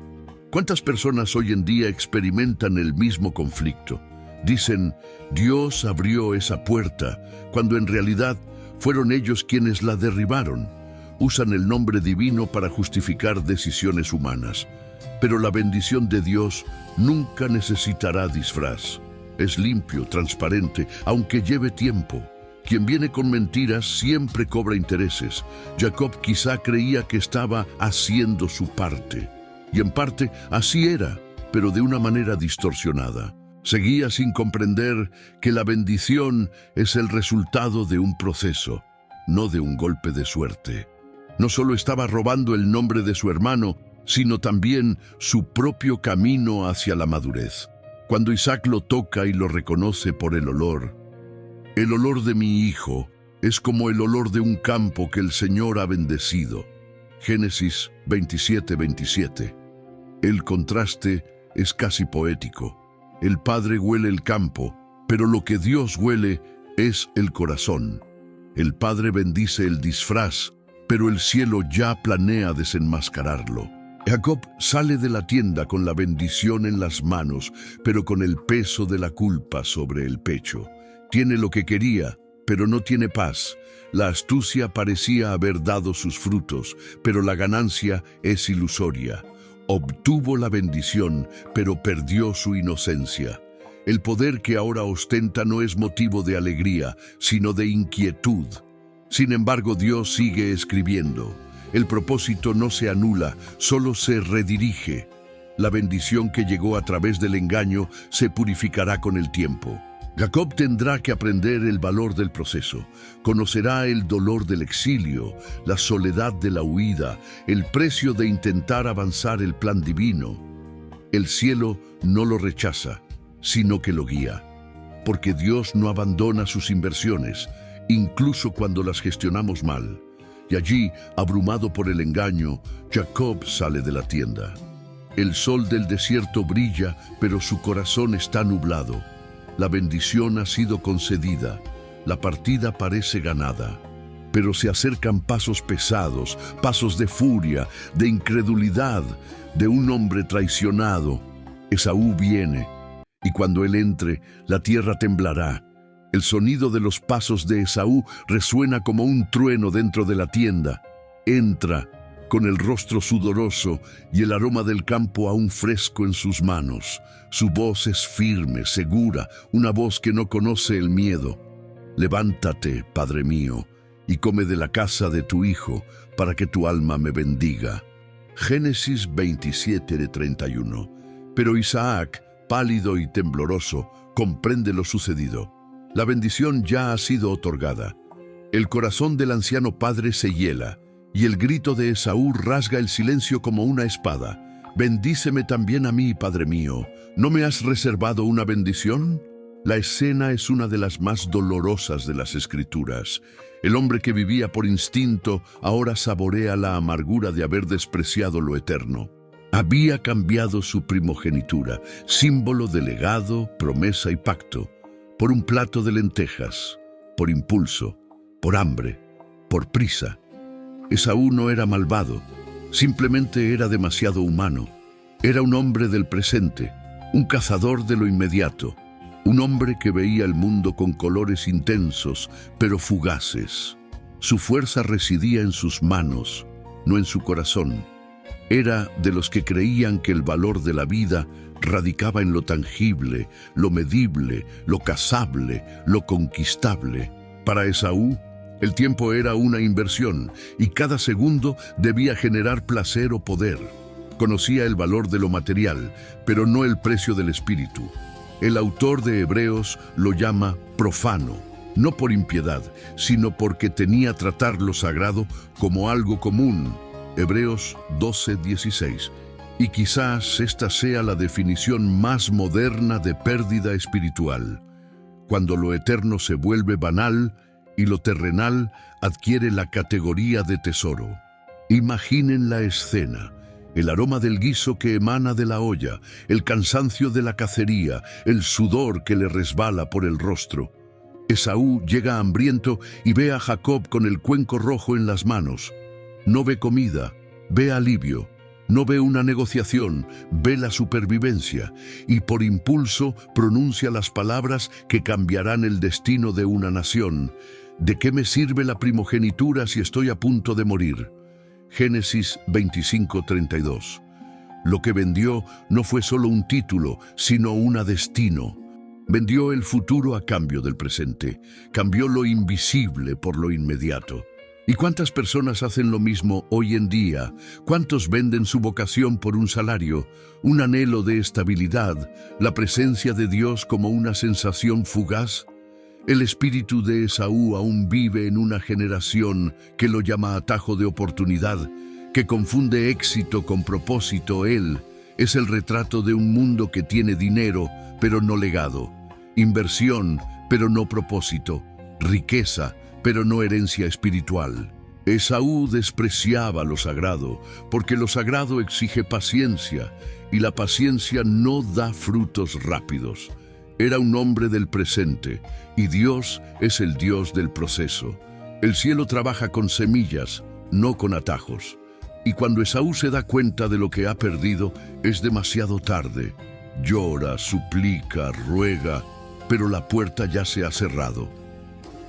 S1: ¿Cuántas personas hoy en día experimentan el mismo conflicto? Dicen, Dios abrió esa puerta, cuando en realidad fueron ellos quienes la derribaron. Usan el nombre divino para justificar decisiones humanas. Pero la bendición de Dios nunca necesitará disfraz. Es limpio, transparente, aunque lleve tiempo. Quien viene con mentiras siempre cobra intereses. Jacob quizá creía que estaba haciendo su parte. Y en parte así era, pero de una manera distorsionada. Seguía sin comprender que la bendición es el resultado de un proceso, no de un golpe de suerte. No solo estaba robando el nombre de su hermano, sino también su propio camino hacia la madurez. Cuando Isaac lo toca y lo reconoce por el olor de mi hijo es como el olor de un campo que el Señor ha bendecido. Génesis 27:27. El contraste es casi poético. El padre huele el campo, pero lo que Dios huele es el corazón. El padre bendice el disfraz, pero el cielo ya planea desenmascararlo. Jacob sale de la tienda con la bendición en las manos, pero con el peso de la culpa sobre el pecho. Tiene lo que quería, pero no tiene paz. La astucia parecía haber dado sus frutos, pero la ganancia es ilusoria. Obtuvo la bendición, pero perdió su inocencia. El poder que ahora ostenta no es motivo de alegría, sino de inquietud. Sin embargo, Dios sigue escribiendo. El propósito no se anula, solo se redirige. La bendición que llegó a través del engaño se purificará con el tiempo. Jacob tendrá que aprender el valor del proceso. Conocerá el dolor del exilio, la soledad de la huida, el precio de intentar avanzar el plan divino. El cielo no lo rechaza, sino que lo guía. Porque Dios no abandona sus inversiones, incluso cuando las gestionamos mal. Y allí, abrumado por el engaño, Jacob sale de la tienda. El sol del desierto brilla, pero su corazón está nublado. La bendición ha sido concedida, la partida parece ganada, pero se acercan pasos pesados, pasos de furia, de incredulidad, de un hombre traicionado. Esaú viene, y cuando él entre, la tierra temblará. El sonido de los pasos de Esaú resuena como un trueno dentro de la tienda. Entra, con el rostro sudoroso y el aroma del campo aún fresco en sus manos. Su voz es firme, segura, una voz que no conoce el miedo. Levántate, Padre mío, y come de la casa de tu hijo, para que tu alma me bendiga. Génesis 27:31. Pero Isaac, pálido y tembloroso, comprende lo sucedido. La bendición ya ha sido otorgada. El corazón del anciano padre se hiela, y el grito de Esaú rasga el silencio como una espada. Bendíceme también a mí, Padre mío. ¿No me has reservado una bendición? La escena es una de las más dolorosas de las Escrituras. El hombre que vivía por instinto ahora saborea la amargura de haber despreciado lo eterno. Había cambiado su primogenitura, símbolo de legado, promesa y pacto, por un plato de lentejas, por impulso, por hambre, por prisa. Esaú no era malvado, simplemente era demasiado humano. Era un hombre del presente, un cazador de lo inmediato, un hombre que veía el mundo con colores intensos, pero fugaces. Su fuerza residía en sus manos, no en su corazón. Era de los que creían que el valor de la vida radicaba en lo tangible, lo medible, lo cazable, lo conquistable. Para Esaú, el tiempo era una inversión y cada segundo debía generar placer o poder. Conocía el valor de lo material, pero no el precio del espíritu. El autor de Hebreos lo llama profano, no por impiedad, sino porque tenía tratar lo sagrado como algo común. Hebreos 12:16. Y quizás esta sea la definición más moderna de pérdida espiritual, cuando lo eterno se vuelve banal y lo terrenal adquiere la categoría de tesoro. Imaginen la escena. El aroma del guiso que emana de la olla, el cansancio de la cacería, el sudor que le resbala por el rostro. Esaú llega hambriento y ve a Jacob con el cuenco rojo en las manos. No ve comida, ve alivio. No ve una negociación, ve la supervivencia, y por impulso pronuncia las palabras que cambiarán el destino de una nación. ¿De qué me sirve la primogenitura si estoy a punto de morir? Génesis 25:32. Lo que vendió no fue solo un título, sino un destino. Vendió el futuro a cambio del presente. Cambió lo invisible por lo inmediato. ¿Y cuántas personas hacen lo mismo hoy en día? ¿Cuántos venden su vocación por un salario, un anhelo de estabilidad, la presencia de Dios como una sensación fugaz? El espíritu de Esaú aún vive en una generación que lo llama atajo de oportunidad, que confunde éxito con propósito. Él es el retrato de un mundo que tiene dinero, pero no legado, inversión, pero no propósito, riqueza, pero no herencia espiritual. Esaú despreciaba lo sagrado, porque lo sagrado exige paciencia, y la paciencia no da frutos rápidos. Era un hombre del presente, y Dios es el Dios del proceso. El cielo trabaja con semillas, no con atajos. Y cuando Esaú se da cuenta de lo que ha perdido, es demasiado tarde. Llora, suplica, ruega, pero la puerta ya se ha cerrado.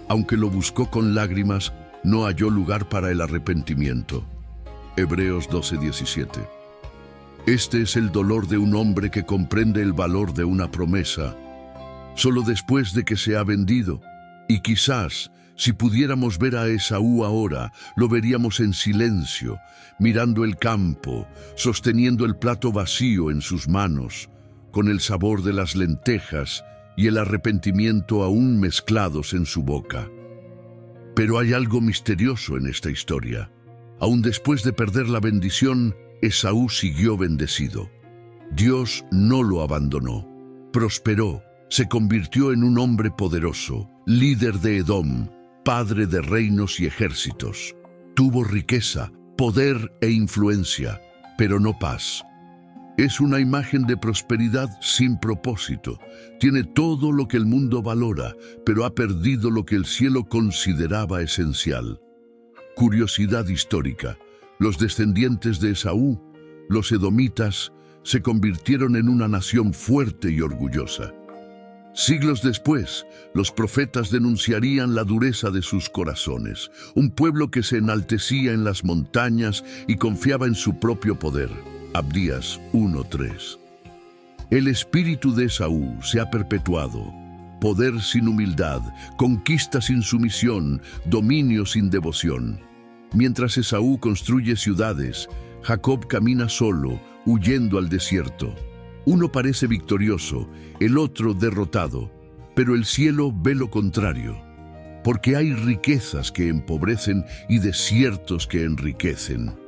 S1: Aunque lo buscó con lágrimas, no halló lugar para el arrepentimiento. Hebreos 12:17. Este es el dolor de un hombre que comprende el valor de una promesa, solo después de que se ha vendido. Y quizás, si pudiéramos ver a Esaú ahora, lo veríamos en silencio, mirando el campo, sosteniendo el plato vacío en sus manos, con el sabor de las lentejas y el arrepentimiento aún mezclados en su boca. Pero hay algo misterioso en esta historia. Aún después de perder la bendición, Esaú siguió bendecido. Dios no lo abandonó. Prosperó, se convirtió en un hombre poderoso, líder de Edom, padre de reinos y ejércitos. Tuvo riqueza, poder e influencia, pero no paz. Es una imagen de prosperidad sin propósito. Tiene todo lo que el mundo valora, pero ha perdido lo que el cielo consideraba esencial. Curiosidad histórica. Los descendientes de Esaú, los edomitas, se convirtieron en una nación fuerte y orgullosa. Siglos después, los profetas denunciarían la dureza de sus corazones, un pueblo que se enaltecía en las montañas y confiaba en su propio poder. Abdías 1:3. El espíritu de Esaú se ha perpetuado. Poder sin humildad, conquista sin sumisión, dominio sin devoción. Mientras Esaú construye ciudades, Jacob camina solo, huyendo al desierto. Uno parece victorioso, el otro derrotado, pero el cielo ve lo contrario, porque hay riquezas que empobrecen y desiertos que enriquecen.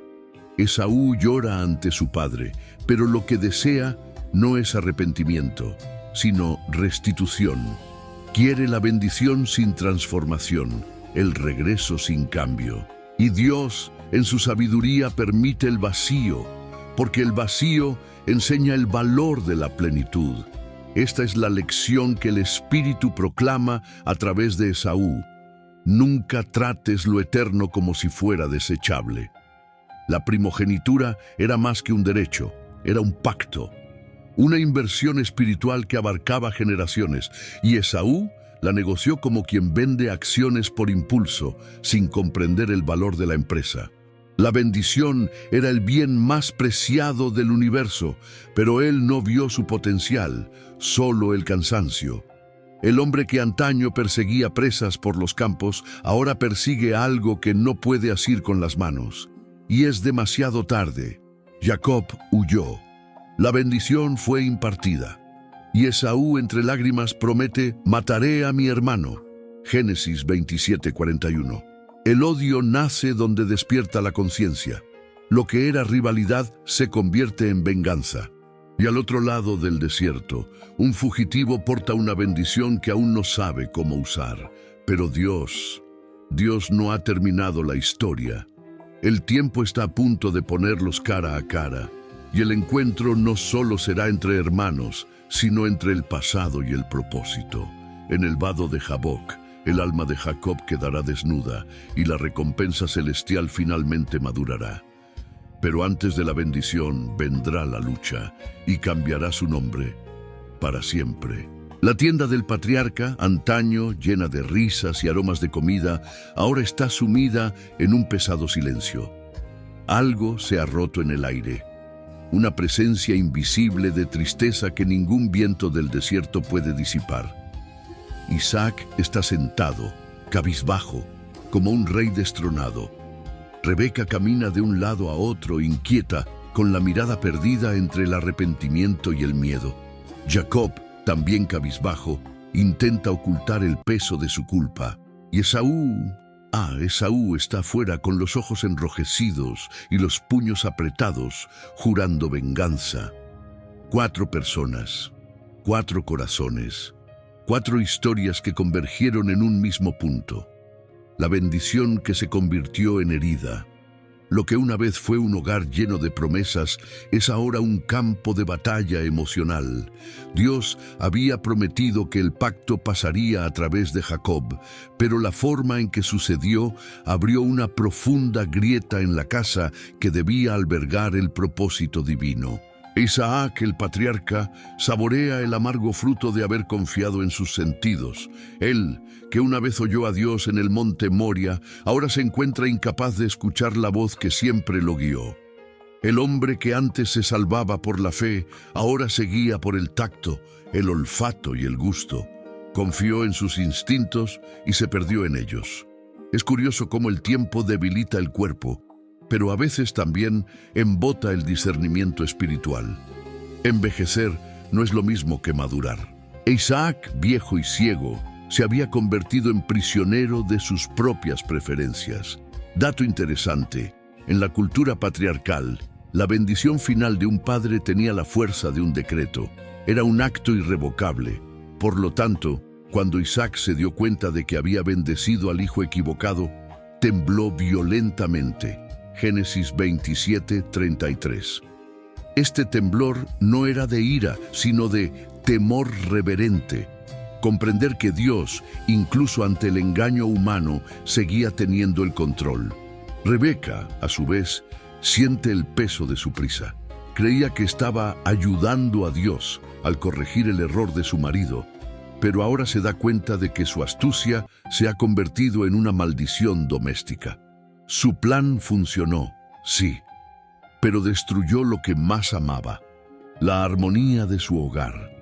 S1: Esaú llora ante su padre, pero lo que desea no es arrepentimiento, sino restitución. Quiere la bendición sin transformación, el regreso sin cambio. Y Dios, en su sabiduría, permite el vacío, porque el vacío enseña el valor de la plenitud. Esta es la lección que el Espíritu proclama a través de Esaú. Nunca trates lo eterno como si fuera desechable. La primogenitura era más que un derecho, era un pacto, una inversión espiritual que abarcaba generaciones, y Esaú la negoció como quien vende acciones por impulso, sin comprender el valor de la empresa. La bendición era el bien más preciado del universo, pero él no vio su potencial, solo el cansancio. El hombre que antaño perseguía presas por los campos, ahora persigue algo que no puede asir con las manos. Y es demasiado tarde. Jacob huyó. La bendición fue impartida. Y Esaú, entre lágrimas, promete: mataré a mi hermano. Génesis 27:41. El odio nace donde despierta la conciencia. Lo que era rivalidad se convierte en venganza. Y al otro lado del desierto, un fugitivo porta una bendición que aún no sabe cómo usar. Pero Dios no ha terminado la historia. El tiempo está a punto de ponerlos cara a cara. Y el encuentro no solo será entre hermanos, sino entre el pasado y el propósito. En el vado de Jaboc, el alma de Jacob quedará desnuda y la recompensa celestial finalmente madurará. Pero antes de la bendición vendrá la lucha y cambiará su nombre para siempre. La tienda del patriarca, antaño llena de risas y aromas de comida, ahora está sumida en un pesado silencio. Algo se ha roto en el aire. Una presencia invisible de tristeza que ningún viento del desierto puede disipar. Isaac está sentado, cabizbajo, como un rey destronado. Rebeca camina de un lado a otro, inquieta, con la mirada perdida entre el arrepentimiento y el miedo. Jacob, también cabizbajo, intenta ocultar el peso de su culpa. Y Esaú está afuera con los ojos enrojecidos y los puños apretados, jurando venganza. 4 personas, 4 corazones, 4 historias que convergieron en un mismo punto. La bendición que se convirtió en herida. Lo que una vez fue un hogar lleno de promesas es ahora un campo de batalla emocional. Dios había prometido que el pacto pasaría a través de Jacob, pero la forma en que sucedió abrió una profunda grieta en la casa que debía albergar el propósito divino. Isaac, el patriarca, saborea el amargo fruto de haber confiado en sus sentidos. Él, que una vez oyó a Dios en el monte Moria, ahora se encuentra incapaz de escuchar la voz que siempre lo guió. El hombre que antes se salvaba por la fe, ahora se guía por el tacto, el olfato y el gusto. Confió en sus instintos y se perdió en ellos. Es curioso cómo el tiempo debilita el cuerpo, pero a veces también embota el discernimiento espiritual. Envejecer no es lo mismo que madurar. Isaac, viejo y ciego, se había convertido en prisionero de sus propias preferencias. Dato interesante: en la cultura patriarcal, la bendición final de un padre tenía la fuerza de un decreto. Era un acto irrevocable. Por lo tanto, cuando Isaac se dio cuenta de que había bendecido al hijo equivocado, tembló violentamente. Génesis 27:33. Este temblor no era de ira, sino de temor reverente. Comprender que Dios, incluso ante el engaño humano, seguía teniendo el control. Rebeca, a su vez, siente el peso de su prisa. Creía que estaba ayudando a Dios al corregir el error de su marido, pero ahora se da cuenta de que su astucia se ha convertido en una maldición doméstica. Su plan funcionó, sí, pero destruyó lo que más amaba: la armonía de su hogar.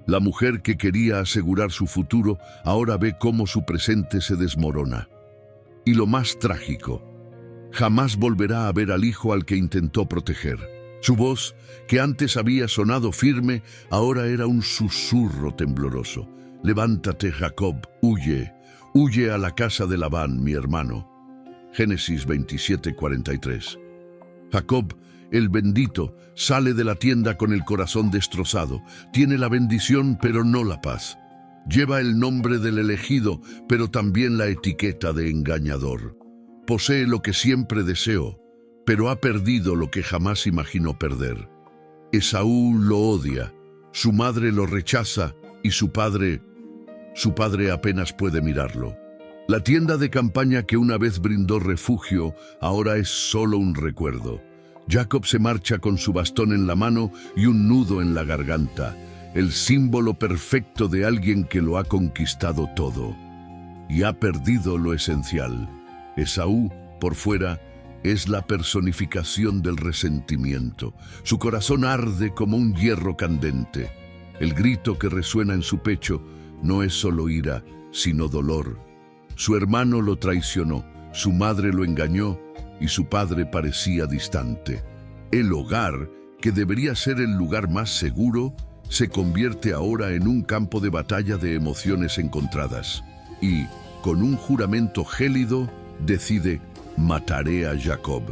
S1: La mujer que quería asegurar su futuro ahora ve cómo su presente se desmorona. Y lo más trágico: jamás volverá a ver al hijo al que intentó proteger. Su voz, que antes había sonado firme, ahora era un susurro tembloroso. Levántate, Jacob, huye a la casa de Labán, mi hermano. Génesis 27:43. Jacob el bendito, sale de la tienda con el corazón destrozado. Tiene la bendición, pero no la paz. Lleva el nombre del elegido, pero también la etiqueta de engañador. Posee lo que siempre deseó, pero ha perdido lo que jamás imaginó perder. Esaú lo odia, su madre lo rechaza y su padre apenas puede mirarlo. La tienda de campaña que una vez brindó refugio, ahora es solo un recuerdo. Jacob se marcha con su bastón en la mano y un nudo en la garganta, el símbolo perfecto de alguien que lo ha conquistado todo y ha perdido lo esencial. Esaú, por fuera, es la personificación del resentimiento. Su corazón arde como un hierro candente. El grito que resuena en su pecho no es solo ira, sino dolor. Su hermano lo traicionó, su madre lo engañó y su padre parecía distante. El hogar, que debería ser el lugar más seguro, se convierte ahora en un campo de batalla de emociones encontradas. Y, con un juramento gélido, decide: mataré a Jacob.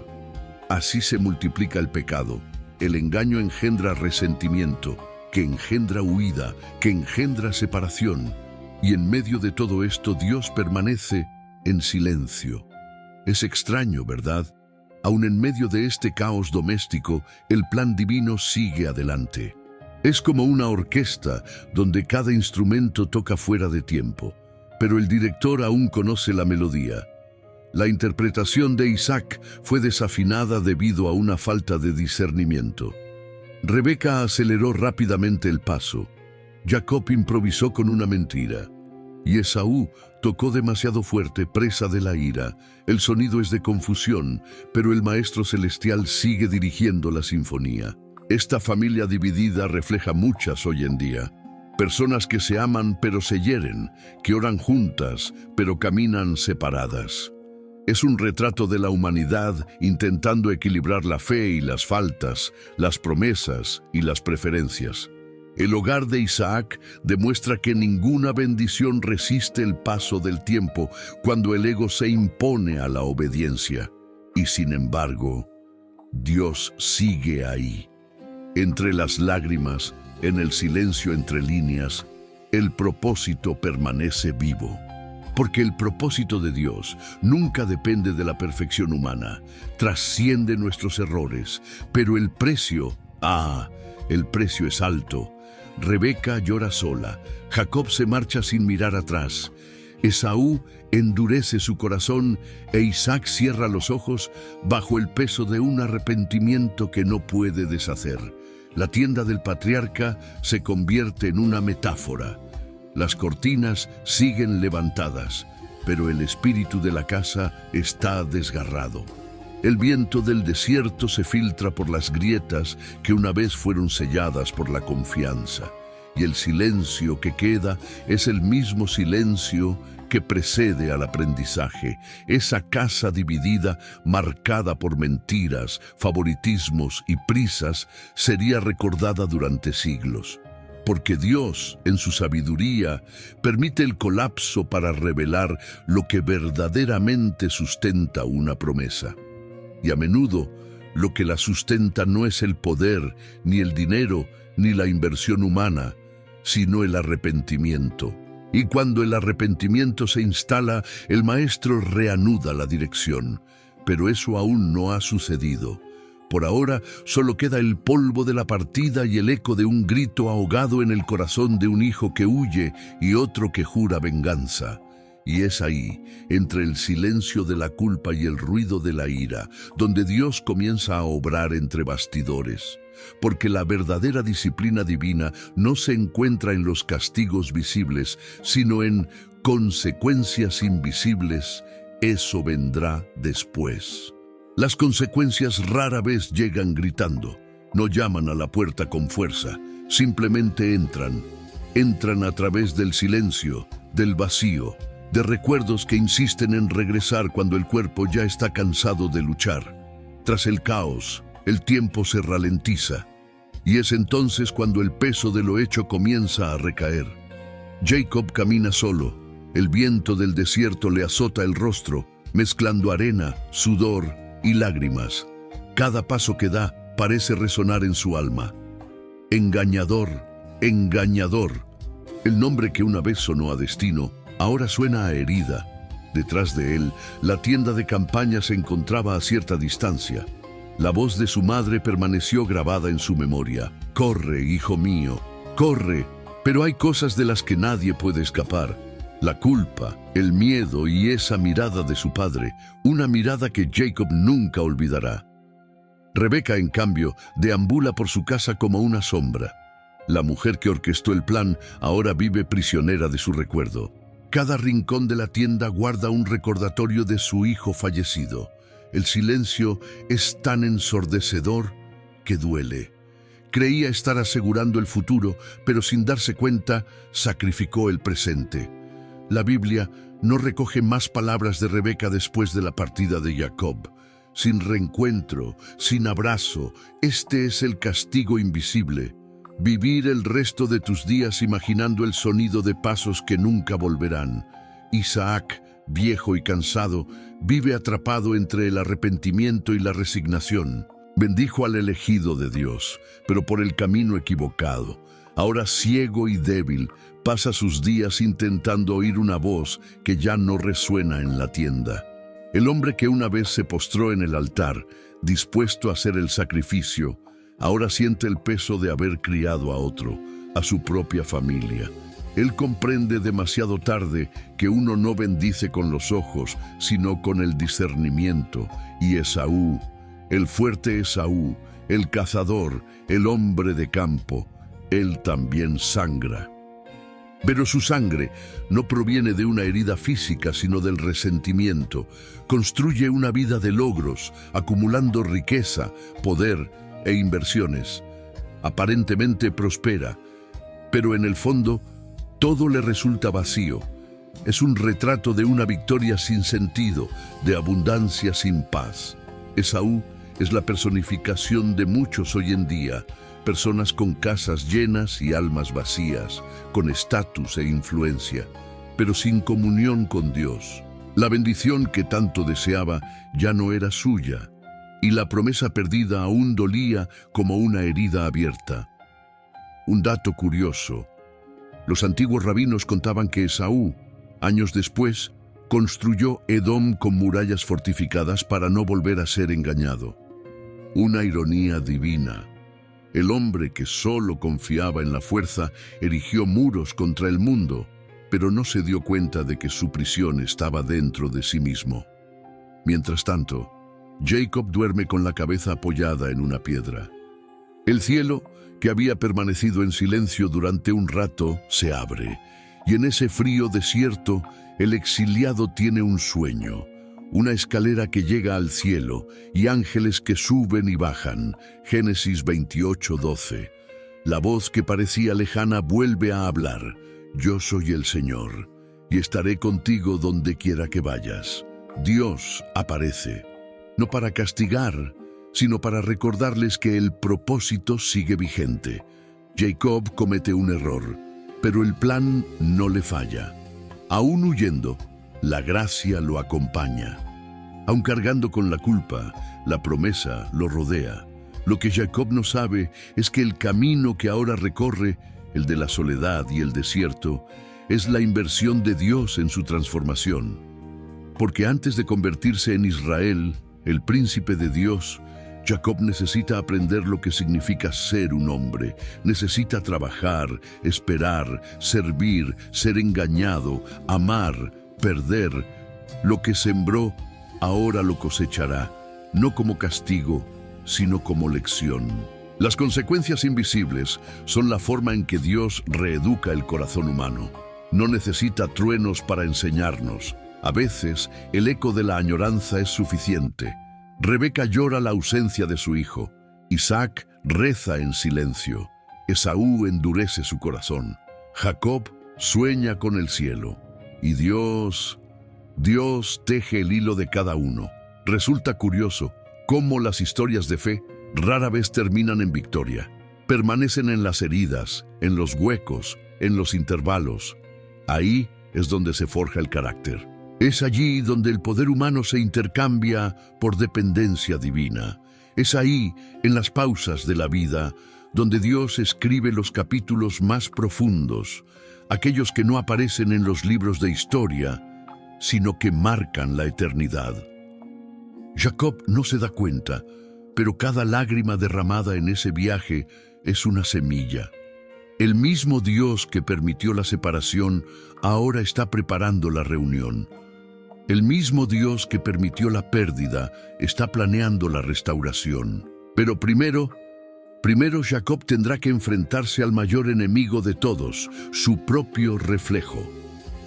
S1: Así se multiplica el pecado. El engaño engendra resentimiento, que engendra huida, que engendra separación. Y en medio de todo esto Dios permanece en silencio. Es extraño, ¿verdad? Aun en medio de este caos doméstico, el plan divino sigue adelante. Es como una orquesta donde cada instrumento toca fuera de tiempo, pero el director aún conoce la melodía. La interpretación de Isaac fue desafinada debido a una falta de discernimiento. Rebeca aceleró rápidamente el paso. Jacob improvisó con una mentira. Y Esaú tocó demasiado fuerte, presa de la ira. El sonido es de confusión, pero el Maestro Celestial sigue dirigiendo la sinfonía. Esta familia dividida refleja muchas hoy en día. Personas que se aman pero se hieren, que oran juntas pero caminan separadas. Es un retrato de la humanidad intentando equilibrar la fe y las faltas, las promesas y las preferencias. El hogar de Isaac demuestra que ninguna bendición resiste el paso del tiempo cuando el ego se impone a la obediencia. Y sin embargo, Dios sigue ahí. Entre las lágrimas, en el silencio entre líneas, el propósito permanece vivo. Porque el propósito de Dios nunca depende de la perfección humana, trasciende nuestros errores, pero el precio es alto. Rebeca llora sola, Jacob se marcha sin mirar atrás, Esaú endurece su corazón e Isaac cierra los ojos bajo el peso de un arrepentimiento que no puede deshacer. La tienda del patriarca se convierte en una metáfora. Las cortinas siguen levantadas, pero el espíritu de la casa está desgarrado. El viento del desierto se filtra por las grietas que una vez fueron selladas por la confianza. Y el silencio que queda es el mismo silencio que precede al aprendizaje. Esa casa dividida, marcada por mentiras, favoritismos y prisas, sería recordada durante siglos. Porque Dios, en su sabiduría, permite el colapso para revelar lo que verdaderamente sustenta una promesa. Y a menudo, lo que la sustenta no es el poder, ni el dinero, ni la inversión humana, sino el arrepentimiento. Y cuando el arrepentimiento se instala, el Maestro reanuda la dirección. Pero eso aún no ha sucedido. Por ahora, solo queda el polvo de la partida y el eco de un grito ahogado en el corazón de un hijo que huye y otro que jura venganza. Y es ahí, entre el silencio de la culpa y el ruido de la ira, donde Dios comienza a obrar entre bastidores. Porque la verdadera disciplina divina no se encuentra en los castigos visibles, sino en consecuencias invisibles. Eso vendrá después. Las consecuencias rara vez llegan gritando, no llaman a la puerta con fuerza, simplemente entran. Entran a través del silencio, del vacío, de recuerdos que insisten en regresar cuando el cuerpo ya está cansado de luchar. Tras el caos, el tiempo se ralentiza, y es entonces cuando el peso de lo hecho comienza a recaer. Jacob camina solo, el viento del desierto le azota el rostro, mezclando arena, sudor y lágrimas. Cada paso que da parece resonar en su alma. Engañador, engañador. El nombre que una vez sonó a destino, ahora suena a herida. Detrás de él, la tienda de campaña se encontraba a cierta distancia. La voz de su madre permaneció grabada en su memoria. Corre, hijo mío, corre. Pero hay cosas de las que nadie puede escapar. La culpa, el miedo y esa mirada de su padre, una mirada que Jacob nunca olvidará. Rebeca, en cambio, deambula por su casa como una sombra. La mujer que orquestó el plan ahora vive prisionera de su recuerdo. Cada rincón de la tienda guarda un recordatorio de su hijo fallecido. El silencio es tan ensordecedor que duele. Creía estar asegurando el futuro, pero sin darse cuenta, sacrificó el presente. La Biblia no recoge más palabras de Rebeca después de la partida de Jacob. Sin reencuentro, sin abrazo, este es el castigo invisible. Vivir el resto de tus días imaginando el sonido de pasos que nunca volverán. Isaac, viejo y cansado, vive atrapado entre el arrepentimiento y la resignación. Bendijo al elegido de Dios, pero por el camino equivocado. Ahora ciego y débil, pasa sus días intentando oír una voz que ya no resuena en la tienda. El hombre que una vez se postró en el altar, dispuesto a hacer el sacrificio, ahora siente el peso de haber criado a otro, a su propia familia. Él comprende demasiado tarde que uno no bendice con los ojos, sino con el discernimiento. Y Esaú, el fuerte Esaú, el cazador, el hombre de campo, él también sangra. Pero su sangre no proviene de una herida física, sino del resentimiento. Construye una vida de logros, acumulando riqueza, poder e inversiones. Aparentemente prospera, pero en el fondo todo le resulta vacío. Es un retrato de una victoria sin sentido, de abundancia sin paz. Esaú es la personificación de muchos hoy en día, personas con casas llenas y almas vacías, con estatus e influencia, pero sin comunión con Dios. La bendición que tanto deseaba ya no era suya, y la promesa perdida aún dolía como una herida abierta. Un dato curioso: los antiguos rabinos contaban que Esaú, años después, construyó Edom con murallas fortificadas para no volver a ser engañado. Una ironía divina. El hombre que solo confiaba en la fuerza erigió muros contra el mundo, pero no se dio cuenta de que su prisión estaba dentro de sí mismo. Mientras tanto, Jacob duerme con la cabeza apoyada en una piedra. El cielo, que había permanecido en silencio durante un rato, se abre, y en ese frío desierto, el exiliado tiene un sueño. Una escalera que llega al cielo y ángeles que suben y bajan. Génesis 28:12. La voz que parecía lejana vuelve a hablar. Yo soy el Señor, y estaré contigo donde quiera que vayas. Dios aparece, no para castigar, sino para recordarles que el propósito sigue vigente. Jacob comete un error, pero el plan no le falla. Aún huyendo, la gracia lo acompaña. Aun cargando con la culpa, la promesa lo rodea. Lo que Jacob no sabe es que el camino que ahora recorre, el de la soledad y el desierto, es la inversión de Dios en su transformación. Porque antes de convertirse en Israel, el príncipe de Dios, Jacob necesita aprender lo que significa ser un hombre. Necesita trabajar, esperar, servir, ser engañado, amar, perder. Lo que sembró, ahora lo cosechará, no como castigo, sino como lección. Las consecuencias invisibles son la forma en que Dios reeduca el corazón humano. No necesita truenos para enseñarnos. A veces, el eco de la añoranza es suficiente. Rebeca llora la ausencia de su hijo. Isaac reza en silencio. Esaú endurece su corazón. Jacob sueña con el cielo. Y Dios teje el hilo de cada uno. Resulta curioso cómo las historias de fe rara vez terminan en victoria. Permanecen en las heridas, en los huecos, en los intervalos. Ahí es donde se forja el carácter. Es allí donde el poder humano se intercambia por dependencia divina. Es ahí, en las pausas de la vida, donde Dios escribe los capítulos más profundos, aquellos que no aparecen en los libros de historia, sino que marcan la eternidad. Jacob no se da cuenta, pero cada lágrima derramada en ese viaje es una semilla. El mismo Dios que permitió la separación ahora está preparando la reunión. El mismo Dios que permitió la pérdida está planeando la restauración. Pero primero Jacob tendrá que enfrentarse al mayor enemigo de todos, su propio reflejo.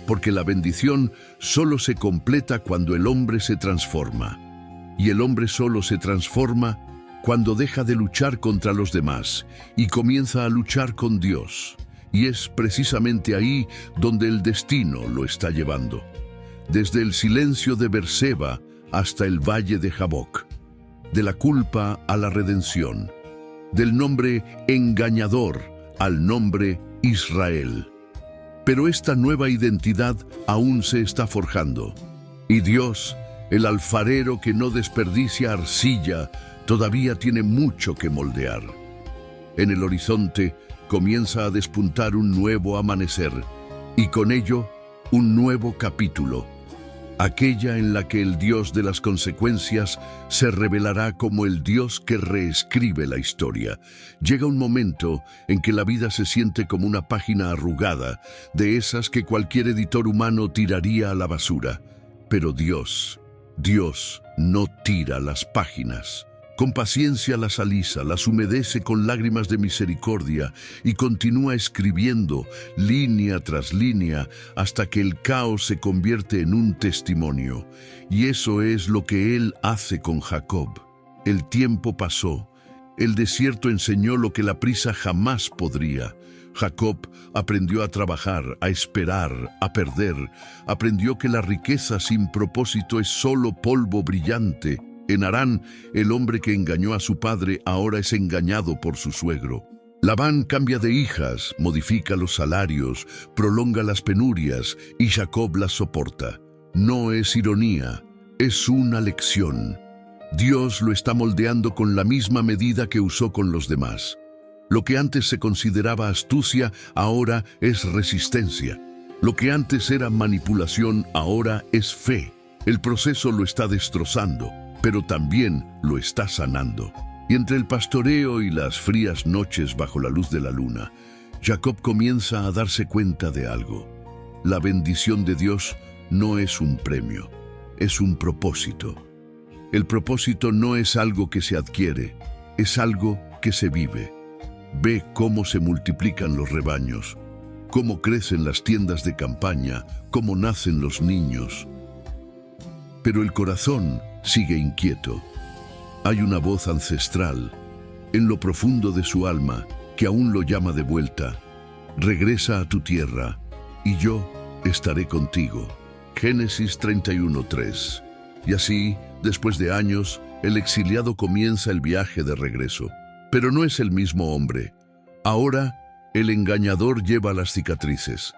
S1: Porque la bendición solo se completa cuando el hombre se transforma. Y el hombre solo se transforma cuando deja de luchar contra los demás y comienza a luchar con Dios. Y es precisamente ahí donde el destino lo está llevando. Desde el silencio de Berseba hasta el valle de Jaboc. De la culpa a la redención. Del nombre engañador al nombre Israel. Pero esta nueva identidad aún se está forjando. Y Dios, el alfarero que no desperdicia arcilla, todavía tiene mucho que moldear. En el horizonte comienza a despuntar un nuevo amanecer, y con ello un nuevo capítulo. Aquella en la que el Dios de las consecuencias se revelará como el Dios que reescribe la historia. Llega un momento en que la vida se siente como una página arrugada, de esas que cualquier editor humano tiraría a la basura. Pero Dios no tira las páginas. Con paciencia las alisa, las humedece con lágrimas de misericordia y continúa escribiendo línea tras línea hasta que el caos se convierte en un testimonio. Y eso es lo que Él hace con Jacob. El tiempo pasó. El desierto enseñó lo que la prisa jamás podría. Jacob aprendió a trabajar, a esperar, a perder. Aprendió que la riqueza sin propósito es solo polvo brillante. En Harán, el hombre que engañó a su padre ahora es engañado por su suegro. Labán cambia de hijas, modifica los salarios, prolonga las penurias y Jacob las soporta. No es ironía, es una lección. Dios lo está moldeando con la misma medida que usó con los demás. Lo que antes se consideraba astucia, ahora es resistencia. Lo que antes era manipulación, ahora es fe. El proceso lo está destrozando, pero también lo está sanando. Y entre el pastoreo y las frías noches bajo la luz de la luna, Jacob comienza a darse cuenta de algo. La bendición de Dios no es un premio, es un propósito. El propósito no es algo que se adquiere, es algo que se vive. Ve cómo se multiplican los rebaños, cómo crecen las tiendas de campaña, cómo nacen los niños. Pero el corazón sigue inquieto. Hay una voz ancestral, en lo profundo de su alma, que aún lo llama de vuelta. Regresa a tu tierra, y yo estaré contigo. Génesis 31:3. Y así, después de años, el exiliado comienza el viaje de regreso. Pero no es el mismo hombre. Ahora, el engañador lleva las cicatrices.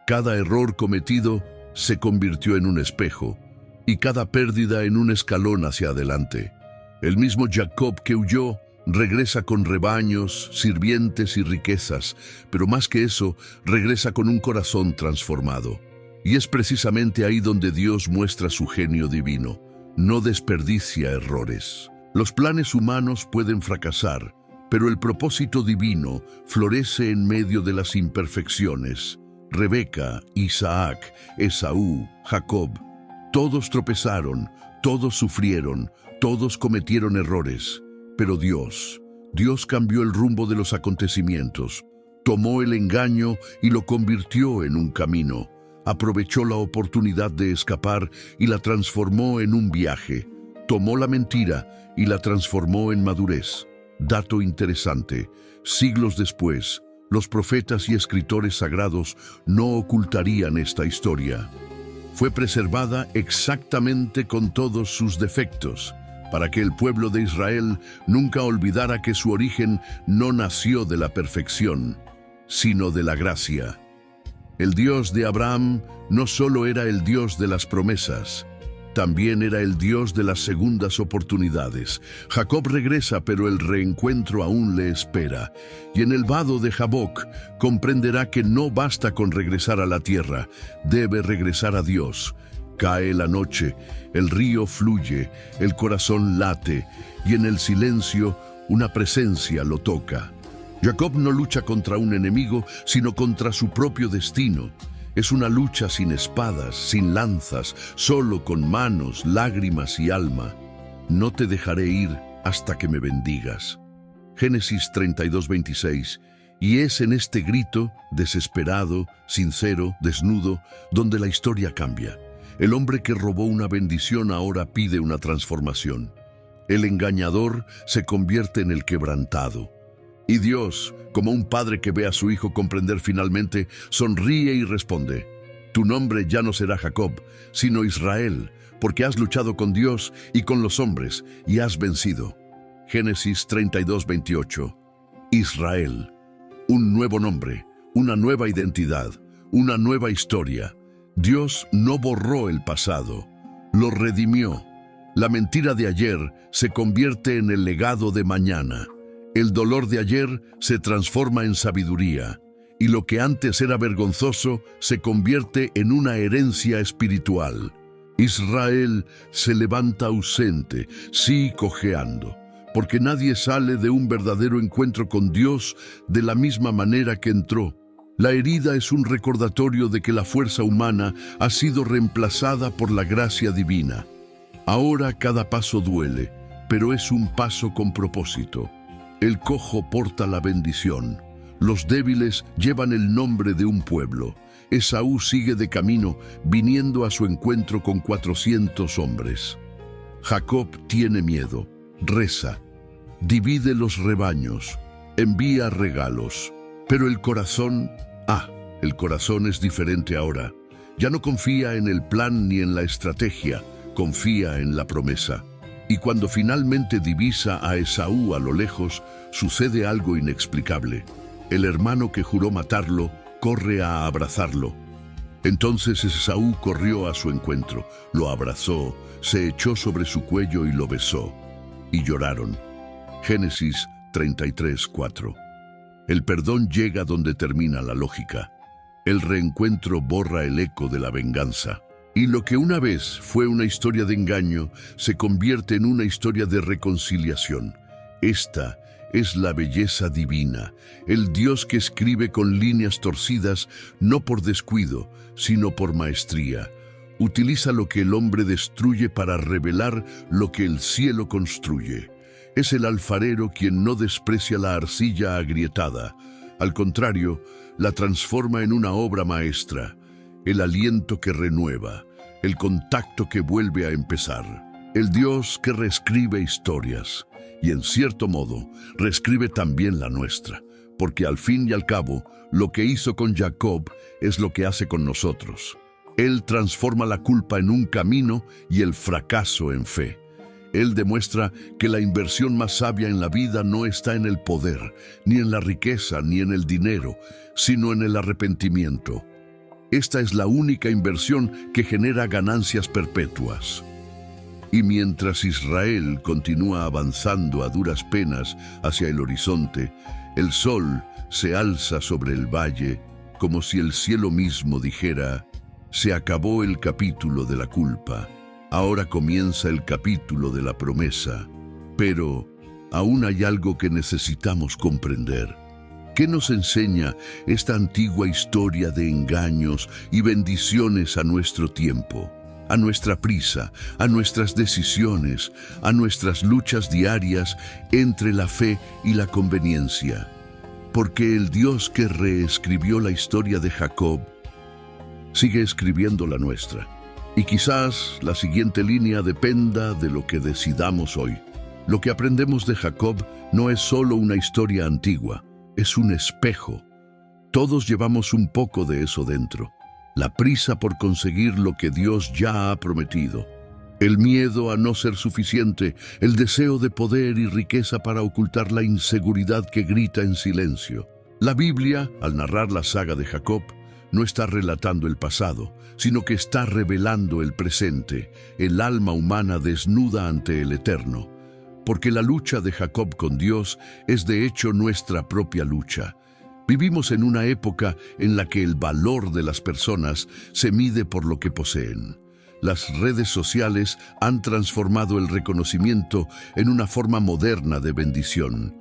S1: Cada error cometido se convirtió en un espejo, y cada pérdida en un escalón hacia adelante. El mismo Jacob que huyó regresa con rebaños, sirvientes y riquezas, pero más que eso, regresa con un corazón transformado. Y es precisamente ahí donde Dios muestra su genio divino. No desperdicia errores. Los planes humanos pueden fracasar, pero el propósito divino florece en medio de las imperfecciones. Rebeca, Isaac, Esaú, Jacob, todos tropezaron, todos sufrieron, todos cometieron errores. Pero Dios cambió el rumbo de los acontecimientos, tomó el engaño y lo convirtió en un camino, aprovechó la oportunidad de escapar y la transformó en un viaje, tomó la mentira y la transformó en madurez. Dato interesante, siglos después, los profetas y escritores sagrados no ocultarían esta historia. Fue preservada exactamente con todos sus defectos, para que el pueblo de Israel nunca olvidara que su origen no nació de la perfección, sino de la gracia. El Dios de Abraham no solo era el Dios de las promesas, también era el Dios de las segundas oportunidades. Jacob regresa, pero el reencuentro aún le espera. Y en el vado de Jaboc comprenderá que no basta con regresar a la tierra, debe regresar a Dios. Cae la noche, el río fluye, el corazón late, y en el silencio una presencia lo toca. Jacob no lucha contra un enemigo, sino contra su propio destino. Es una lucha sin espadas, sin lanzas, solo con manos, lágrimas y alma. No te dejaré ir hasta que me bendigas. Génesis 32:26. Y es en este grito, desesperado, sincero, desnudo, donde la historia cambia. El hombre que robó una bendición ahora pide una transformación. El engañador se convierte en el quebrantado. Y Dios, como un padre que ve a su hijo comprender finalmente, sonríe y responde: tu nombre ya no será Jacob, sino Israel, porque has luchado con Dios y con los hombres y has vencido. Génesis 32:28. Israel, un nuevo nombre, una nueva identidad, una nueva historia. Dios no borró el pasado, lo redimió. La mentira de ayer se convierte en el legado de mañana. El dolor de ayer se transforma en sabiduría, y lo que antes era vergonzoso se convierte en una herencia espiritual. Israel se levanta ausente, sí cojeando, porque nadie sale de un verdadero encuentro con Dios de la misma manera que entró. La herida es un recordatorio de que la fuerza humana ha sido reemplazada por la gracia divina. Ahora cada paso duele, pero es un paso con propósito. El cojo porta la bendición. Los débiles llevan el nombre de un pueblo. Esaú sigue de camino, viniendo a su encuentro con 400 hombres. Jacob tiene miedo, reza, divide los rebaños, envía regalos. Pero el corazón es diferente ahora. Ya no confía en el plan ni en la estrategia, confía en la promesa. Y cuando finalmente divisa a Esaú a lo lejos, sucede algo inexplicable. El hermano que juró matarlo corre a abrazarlo. Entonces Esaú corrió a su encuentro, lo abrazó, se echó sobre su cuello y lo besó. Y lloraron. Génesis 33:4. El perdón llega donde termina la lógica. El reencuentro borra el eco de la venganza. Y lo que una vez fue una historia de engaño se convierte en una historia de reconciliación. Esta es la belleza divina, el Dios que escribe con líneas torcidas no por descuido, sino por maestría. Utiliza lo que el hombre destruye para revelar lo que el cielo construye. Es el alfarero quien no desprecia la arcilla agrietada. Al contrario, la transforma en una obra maestra. El aliento que renueva, el contacto que vuelve a empezar. El Dios que reescribe historias. Y en cierto modo, reescribe también la nuestra. Porque al fin y al cabo, lo que hizo con Jacob es lo que hace con nosotros. Él transforma la culpa en un camino y el fracaso en fe. Él demuestra que la inversión más sabia en la vida no está en el poder, ni en la riqueza, ni en el dinero, sino en el arrepentimiento. Esta es la única inversión que genera ganancias perpetuas. Y mientras Israel continúa avanzando a duras penas hacia el horizonte, el sol se alza sobre el valle como si el cielo mismo dijera: se acabó el capítulo de la culpa, ahora comienza el capítulo de la promesa. Pero aún hay algo que necesitamos comprender. ¿Qué nos enseña esta antigua historia de engaños y bendiciones a nuestro tiempo, a nuestra prisa, a nuestras decisiones, a nuestras luchas diarias entre la fe y la conveniencia? Porque el Dios que reescribió la historia de Jacob sigue escribiendo la nuestra. Y quizás la siguiente línea dependa de lo que decidamos hoy. Lo que aprendemos de Jacob no es solo una historia antigua, es un espejo. Todos llevamos un poco de eso dentro. La prisa por conseguir lo que Dios ya ha prometido. El miedo a no ser suficiente, el deseo de poder y riqueza para ocultar la inseguridad que grita en silencio. La Biblia, al narrar la saga de Jacob, no está relatando el pasado, sino que está revelando el presente, el alma humana desnuda ante el Eterno. Porque la lucha de Jacob con Dios es de hecho nuestra propia lucha. Vivimos en una época en la que el valor de las personas se mide por lo que poseen. Las redes sociales han transformado el reconocimiento en una forma moderna de bendición.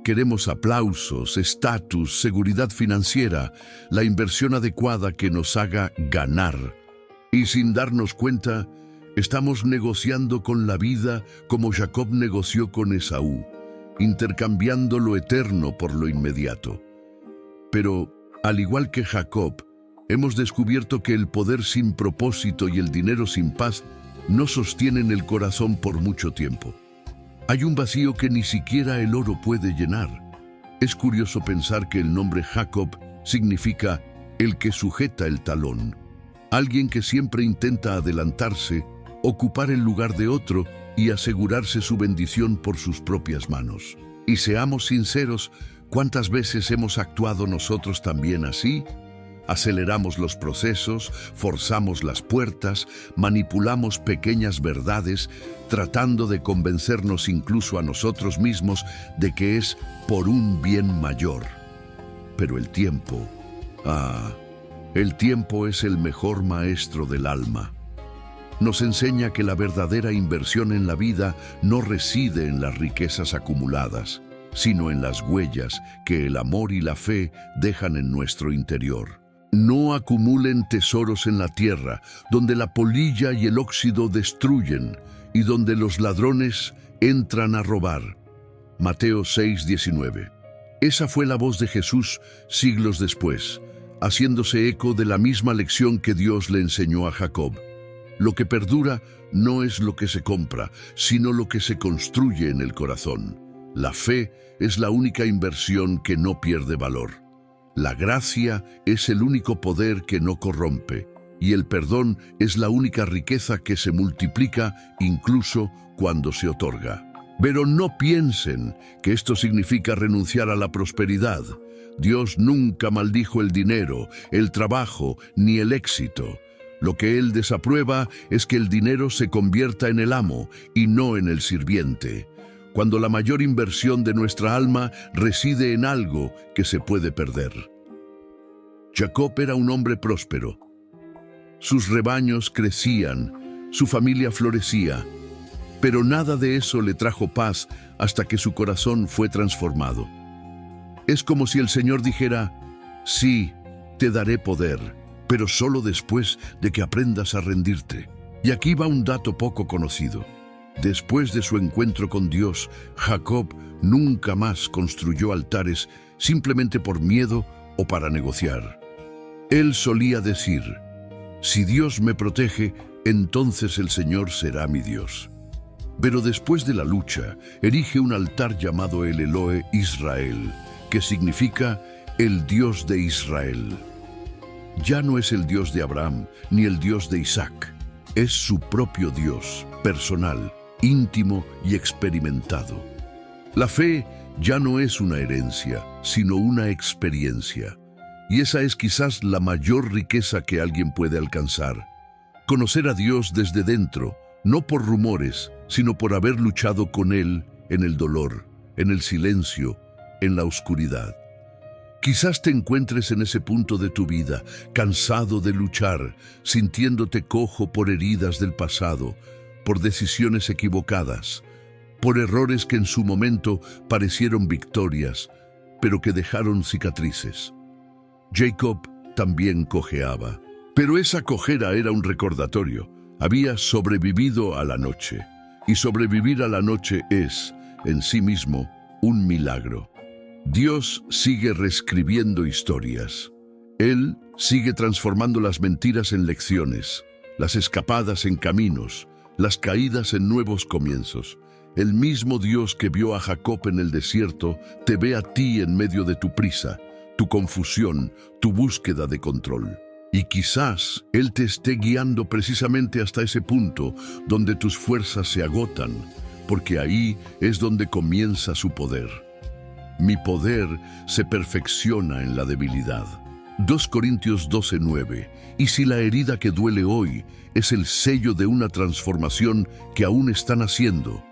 S1: Queremos aplausos, estatus, seguridad financiera, la inversión adecuada que nos haga ganar. Y sin darnos cuenta, estamos negociando con la vida como Jacob negoció con Esaú, intercambiando lo eterno por lo inmediato. Pero, al igual que Jacob, hemos descubierto que el poder sin propósito y el dinero sin paz no sostienen el corazón por mucho tiempo. Hay un vacío que ni siquiera el oro puede llenar. Es curioso pensar que el nombre Jacob significa el que sujeta el talón, alguien que siempre intenta adelantarse, ocupar el lugar de otro y asegurarse su bendición por sus propias manos. Y seamos sinceros, ¿cuántas veces hemos actuado nosotros también así? Aceleramos los procesos, forzamos las puertas, manipulamos pequeñas verdades, tratando de convencernos incluso a nosotros mismos de que es por un bien mayor. Pero el tiempo es el mejor maestro del alma. Nos enseña que la verdadera inversión en la vida no reside en las riquezas acumuladas, sino en las huellas que el amor y la fe dejan en nuestro interior. No acumulen tesoros en la tierra, donde la polilla y el óxido destruyen, y donde los ladrones entran a robar. Mateo 6:19. Esa fue la voz de Jesús siglos después, haciéndose eco de la misma lección que Dios le enseñó a Jacob. Lo que perdura no es lo que se compra, sino lo que se construye en el corazón. La fe es la única inversión que no pierde valor. La gracia es el único poder que no corrompe, y el perdón es la única riqueza que se multiplica incluso cuando se otorga. Pero no piensen que esto significa renunciar a la prosperidad. Dios nunca maldijo el dinero, el trabajo, ni el éxito. Lo que Él desaprueba es que el dinero se convierta en el amo y no en el sirviente. Cuando la mayor inversión de nuestra alma reside en algo que se puede perder. Jacob era un hombre próspero. Sus rebaños crecían, su familia florecía, pero nada de eso le trajo paz hasta que su corazón fue transformado. Es como si el Señor dijera: sí, te daré poder, pero solo después de que aprendas a rendirte. Y aquí va un dato poco conocido. Después de su encuentro con Dios, Jacob nunca más construyó altares simplemente por miedo o para negociar. Él solía decir: si Dios me protege, entonces el Señor será mi Dios. Pero después de la lucha, erige un altar llamado el Elohe Israel, que significa el Dios de Israel. Ya no es el Dios de Abraham ni el Dios de Isaac, es su propio Dios, personal, íntimo y experimentado. La fe ya no es una herencia, sino una experiencia. Y esa es quizás la mayor riqueza que alguien puede alcanzar. Conocer a Dios desde dentro, no por rumores, sino por haber luchado con Él en el dolor, en el silencio, en la oscuridad. Quizás te encuentres en ese punto de tu vida, cansado de luchar, sintiéndote cojo por heridas del pasado, por decisiones equivocadas, por errores que en su momento parecieron victorias, pero que dejaron cicatrices. Jacob también cojeaba, pero esa cojera era un recordatorio. Había sobrevivido a la noche, y sobrevivir a la noche es, en sí mismo, un milagro. Dios sigue reescribiendo historias. Él sigue transformando las mentiras en lecciones, las escapadas en caminos, las caídas en nuevos comienzos. El mismo Dios que vio a Jacob en el desierto, te ve a ti en medio de tu prisa, tu confusión, tu búsqueda de control. Y quizás Él te esté guiando precisamente hasta ese punto donde tus fuerzas se agotan, porque ahí es donde comienza su poder. Mi poder se perfecciona en la debilidad. 2 Corintios 12:9. Y si la herida que duele hoy es el sello de una transformación que aún están haciendo,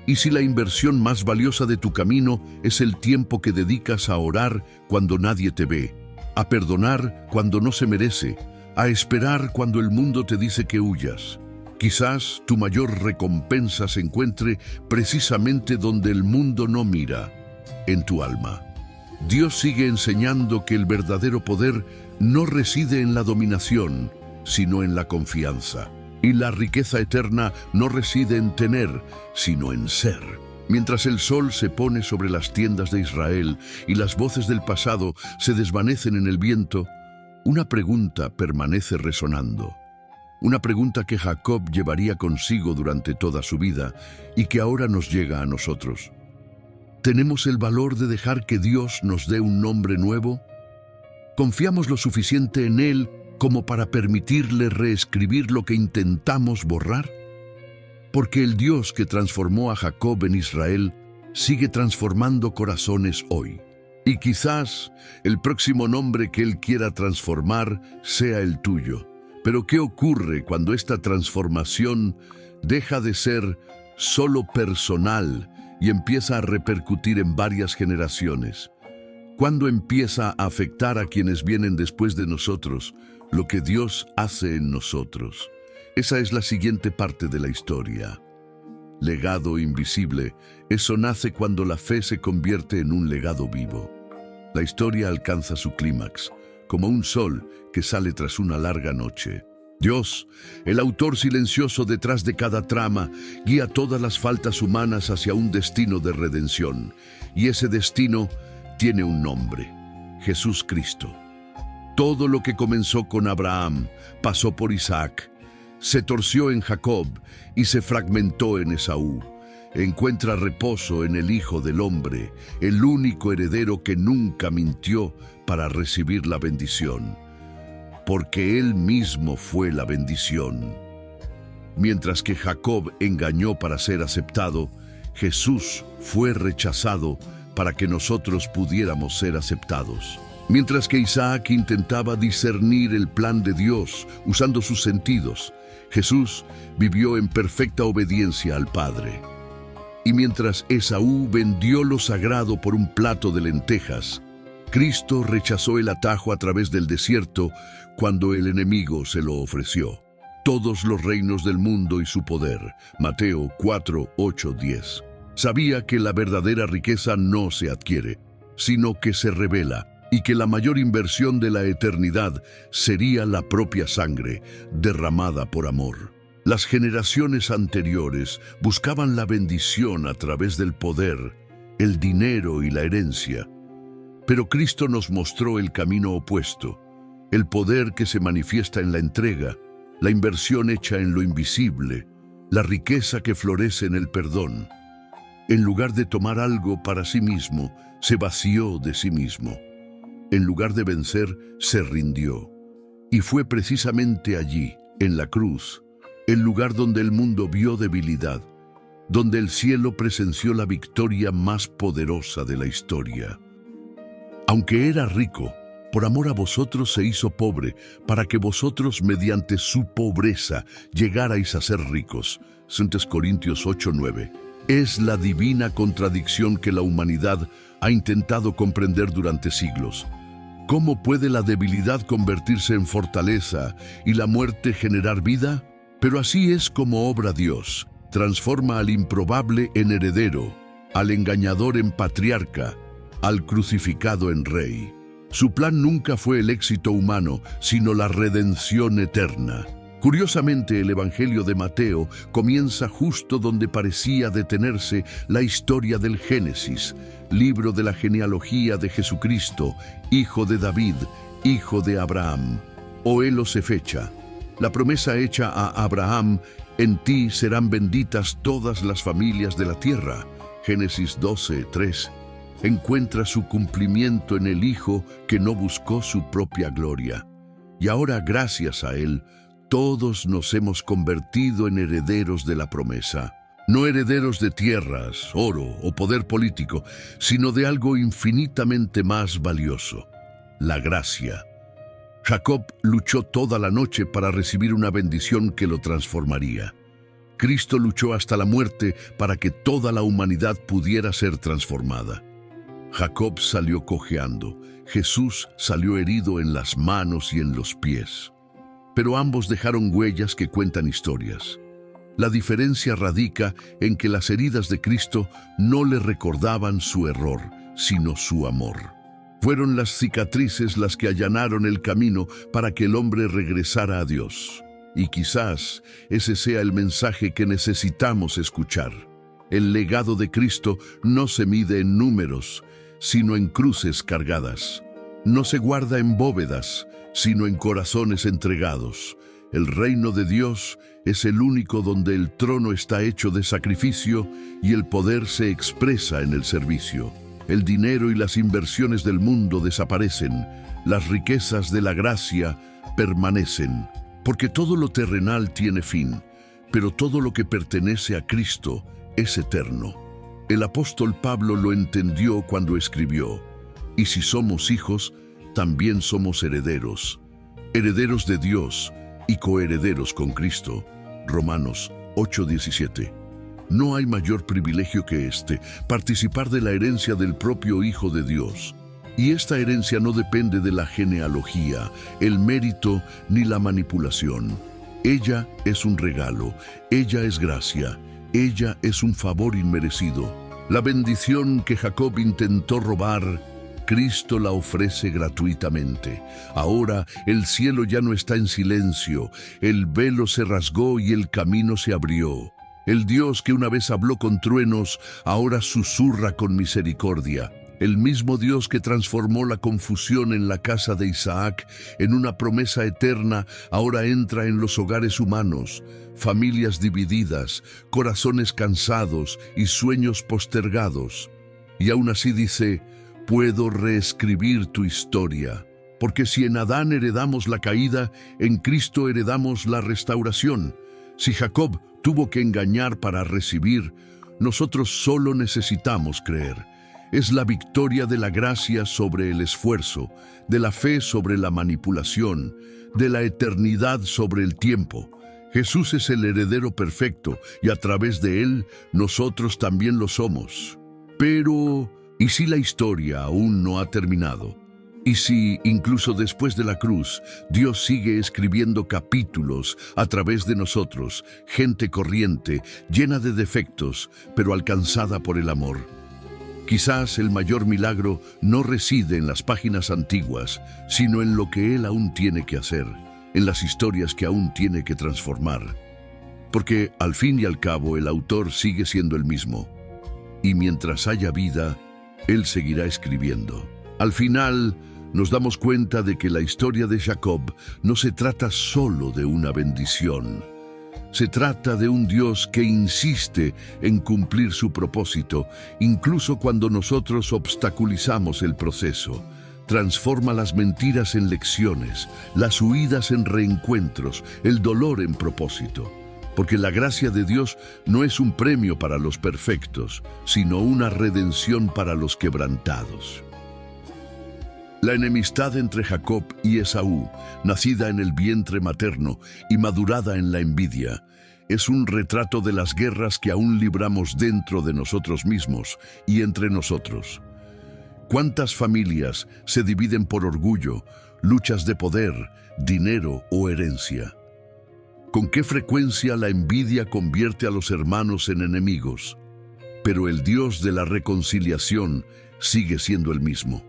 S1: y si la inversión más valiosa de tu camino es el tiempo que dedicas a orar cuando nadie te ve, a perdonar cuando no se merece, a esperar cuando el mundo te dice que huyas, quizás tu mayor recompensa se encuentre precisamente donde el mundo no mira, en tu alma. Dios sigue enseñando que el verdadero poder no reside en la dominación, sino en la confianza. Y la riqueza eterna no reside en tener, sino en ser. Mientras el sol se pone sobre las tiendas de Israel y las voces del pasado se desvanecen en el viento, una pregunta permanece resonando. Una pregunta que Jacob llevaría consigo durante toda su vida y que ahora nos llega a nosotros. ¿Tenemos el valor de dejar que Dios nos dé un nombre nuevo? ¿Confiamos lo suficiente en Él como para permitirle reescribir lo que intentamos borrar? Porque el Dios que transformó a Jacob en Israel sigue transformando corazones hoy. Y quizás el próximo nombre que Él quiera transformar sea el tuyo. Pero ¿qué ocurre cuando esta transformación deja de ser solo personal y empieza a repercutir en varias generaciones? ¿Cuándo empieza a afectar a quienes vienen después de nosotros lo que Dios hace en nosotros? Esa es la siguiente parte de la historia. Legado invisible. Eso nace cuando la fe se convierte en un legado vivo. La historia alcanza su clímax, como un sol que sale tras una larga noche. Dios, el autor silencioso detrás de cada trama, guía todas las faltas humanas hacia un destino de redención. Y ese destino tiene un nombre: Jesús Cristo. Todo lo que comenzó con Abraham pasó por Isaac, se torció en Jacob y se fragmentó en Esaú. Encuentra reposo en el Hijo del Hombre, el único heredero que nunca mintió para recibir la bendición, porque Él mismo fue la bendición. Mientras que Jacob engañó para ser aceptado, Jesús fue rechazado para que nosotros pudiéramos ser aceptados. Mientras que Isaac intentaba discernir el plan de Dios usando sus sentidos, Jesús vivió en perfecta obediencia al Padre. Y mientras Esaú vendió lo sagrado por un plato de lentejas, Cristo rechazó el atajo a través del desierto cuando el enemigo se lo ofreció. Todos los reinos del mundo y su poder. Mateo 4, 8, 10. Sabía que la verdadera riqueza no se adquiere, sino que se revela, y que la mayor inversión de la eternidad sería la propia sangre, derramada por amor. Las generaciones anteriores buscaban la bendición a través del poder, el dinero y la herencia. Pero Cristo nos mostró el camino opuesto, el poder que se manifiesta en la entrega, la inversión hecha en lo invisible, la riqueza que florece en el perdón. En lugar de tomar algo para sí mismo, se vació de sí mismo. En lugar de vencer, se rindió. Y fue precisamente allí, en la cruz, el lugar donde el mundo vio debilidad, donde el cielo presenció la victoria más poderosa de la historia. Aunque era rico, por amor a vosotros se hizo pobre, para que vosotros mediante su pobreza llegarais a ser ricos. 2 Corintios 8:9. Es la divina contradicción que la humanidad ha intentado comprender durante siglos. ¿Cómo puede la debilidad convertirse en fortaleza y la muerte generar vida? Pero así es como obra Dios. Transforma al improbable en heredero, al engañador en patriarca, al crucificado en rey. Su plan nunca fue el éxito humano, sino la redención eterna. Curiosamente, el Evangelio de Mateo comienza justo donde parecía detenerse la historia del Génesis, libro de la genealogía de Jesucristo, hijo de David, hijo de Abraham. Oelo se fecha. La promesa hecha a Abraham: en ti serán benditas todas las familias de la tierra. Génesis 12:3. Encuentra su cumplimiento en el Hijo que no buscó su propia gloria. Y ahora, gracias a Él, todos nos hemos convertido en herederos de la promesa. No herederos de tierras, oro o poder político, sino de algo infinitamente más valioso: la gracia. Jacob luchó toda la noche para recibir una bendición que lo transformaría. Cristo luchó hasta la muerte para que toda la humanidad pudiera ser transformada. Jacob salió cojeando, Jesús salió herido en las manos y en los pies. Pero ambos dejaron huellas que cuentan historias. La diferencia radica en que las heridas de Cristo no le recordaban su error, sino su amor. Fueron las cicatrices las que allanaron el camino para que el hombre regresara a Dios. Y quizás ese sea el mensaje que necesitamos escuchar. El legado de Cristo no se mide en números, sino en cruces cargadas. No se guarda en bóvedas, sino en corazones entregados. El reino de Dios es el único donde el trono está hecho de sacrificio y el poder se expresa en el servicio. El dinero y las inversiones del mundo desaparecen, las riquezas de la gracia permanecen, porque todo lo terrenal tiene fin, pero todo lo que pertenece a Cristo es eterno. El apóstol Pablo lo entendió cuando escribió: y si somos hijos, también somos herederos, herederos de Dios y coherederos con Cristo. Romanos 8:17. No hay mayor privilegio que participar de la herencia del propio Hijo de Dios. Y esta herencia no depende de la genealogía, el mérito ni la manipulación. Ella es un regalo, ella es gracia, ella es un favor inmerecido. La bendición que Jacob intentó robar, Cristo la ofrece gratuitamente. Ahora el cielo ya no está en silencio, el velo se rasgó y el camino se abrió. El Dios que una vez habló con truenos, ahora susurra con misericordia. El mismo Dios que transformó la confusión en la casa de Isaac en una promesa eterna, ahora entra en los hogares humanos, familias divididas, corazones cansados y sueños postergados. Y aún así dice: puedo reescribir tu historia, porque si en Adán heredamos la caída, en Cristo heredamos la restauración. Si Jacob tuvo que engañar para recibir, nosotros solo necesitamos creer. Es la victoria de la gracia sobre el esfuerzo, de la fe sobre la manipulación, de la eternidad sobre el tiempo. Jesús es el heredero perfecto y a través de él nosotros también lo somos. Pero, ¿y si la historia aún no ha terminado? ¿Y si, incluso después de la cruz, Dios sigue escribiendo capítulos a través de nosotros, gente corriente, llena de defectos, pero alcanzada por el amor? Quizás el mayor milagro no reside en las páginas antiguas, sino en lo que Él aún tiene que hacer, en las historias que aún tiene que transformar. Porque, al fin y al cabo, el autor sigue siendo el mismo. Y mientras haya vida, Él seguirá escribiendo. Al final, nos damos cuenta de que la historia de Jacob no se trata solo de una bendición. Se trata de un Dios que insiste en cumplir su propósito, incluso cuando nosotros obstaculizamos el proceso. Transforma las mentiras en lecciones, las huidas en reencuentros, el dolor en propósito. Porque la gracia de Dios no es un premio para los perfectos, sino una redención para los quebrantados. La enemistad entre Jacob y Esaú, nacida en el vientre materno y madurada en la envidia, es un retrato de las guerras que aún libramos dentro de nosotros mismos y entre nosotros. ¿Cuántas familias se dividen por orgullo, luchas de poder, dinero o herencia? ¿Con qué frecuencia la envidia convierte a los hermanos en enemigos? Pero el Dios de la reconciliación sigue siendo el mismo.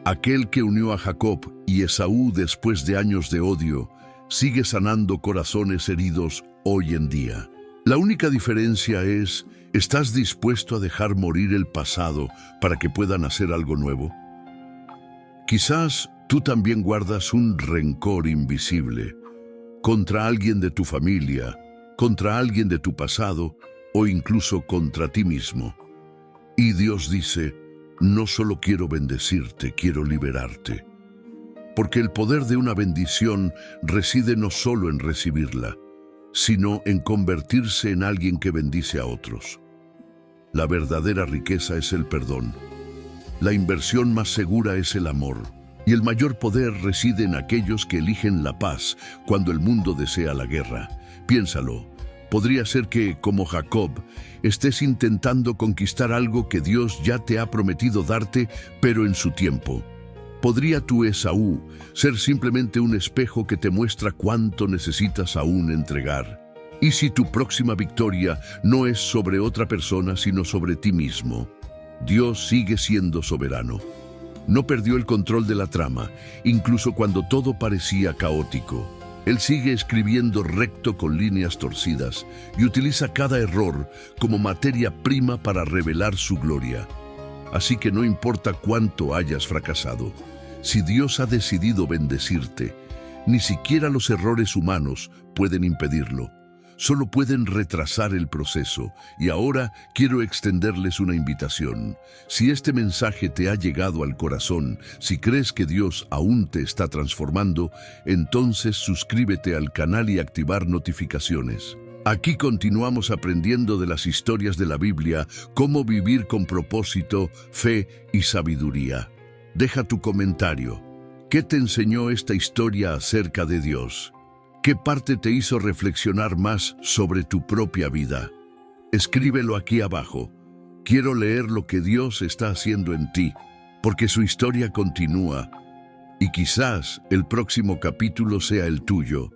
S1: Aquel que unió a Jacob y Esaú después de años de odio, sigue sanando corazones heridos hoy en día. La única diferencia es, ¿estás dispuesto a dejar morir el pasado para que pueda nacer algo nuevo? Quizás tú también guardas un rencor invisible contra alguien de tu familia, contra alguien de tu pasado o incluso contra ti mismo. Y Dios dice: no solo quiero bendecirte, quiero liberarte. Porque el poder de una bendición reside no solo en recibirla, sino en convertirse en alguien que bendice a otros. La verdadera riqueza es el perdón. La inversión más segura es el amor. Y el mayor poder reside en aquellos que eligen la paz cuando el mundo desea la guerra. Piénsalo. Podría ser que, como Jacob, estés intentando conquistar algo que Dios ya te ha prometido darte, pero en su tiempo. Podría tu Esaú ser simplemente un espejo que te muestra cuánto necesitas aún entregar. ¿Y si tu próxima victoria no es sobre otra persona, sino sobre ti mismo? Dios sigue siendo soberano. No perdió el control de la trama, incluso cuando todo parecía caótico. Él sigue escribiendo recto con líneas torcidas y utiliza cada error como materia prima para revelar su gloria. Así que no importa cuánto hayas fracasado, si Dios ha decidido bendecirte, ni siquiera los errores humanos pueden impedirlo. Solo pueden retrasar el proceso. Y ahora quiero extenderles una invitación. Si este mensaje te ha llegado al corazón, si crees que Dios aún te está transformando, entonces suscríbete al canal y activar notificaciones. Aquí continuamos aprendiendo de las historias de la Biblia, cómo vivir con propósito, fe y sabiduría. Deja tu comentario. ¿Qué te enseñó esta historia acerca de Dios? ¿Qué parte te hizo reflexionar más sobre tu propia vida? Escríbelo aquí abajo. Quiero leer lo que Dios está haciendo en ti, porque su historia continúa. Y quizás el próximo capítulo sea el tuyo.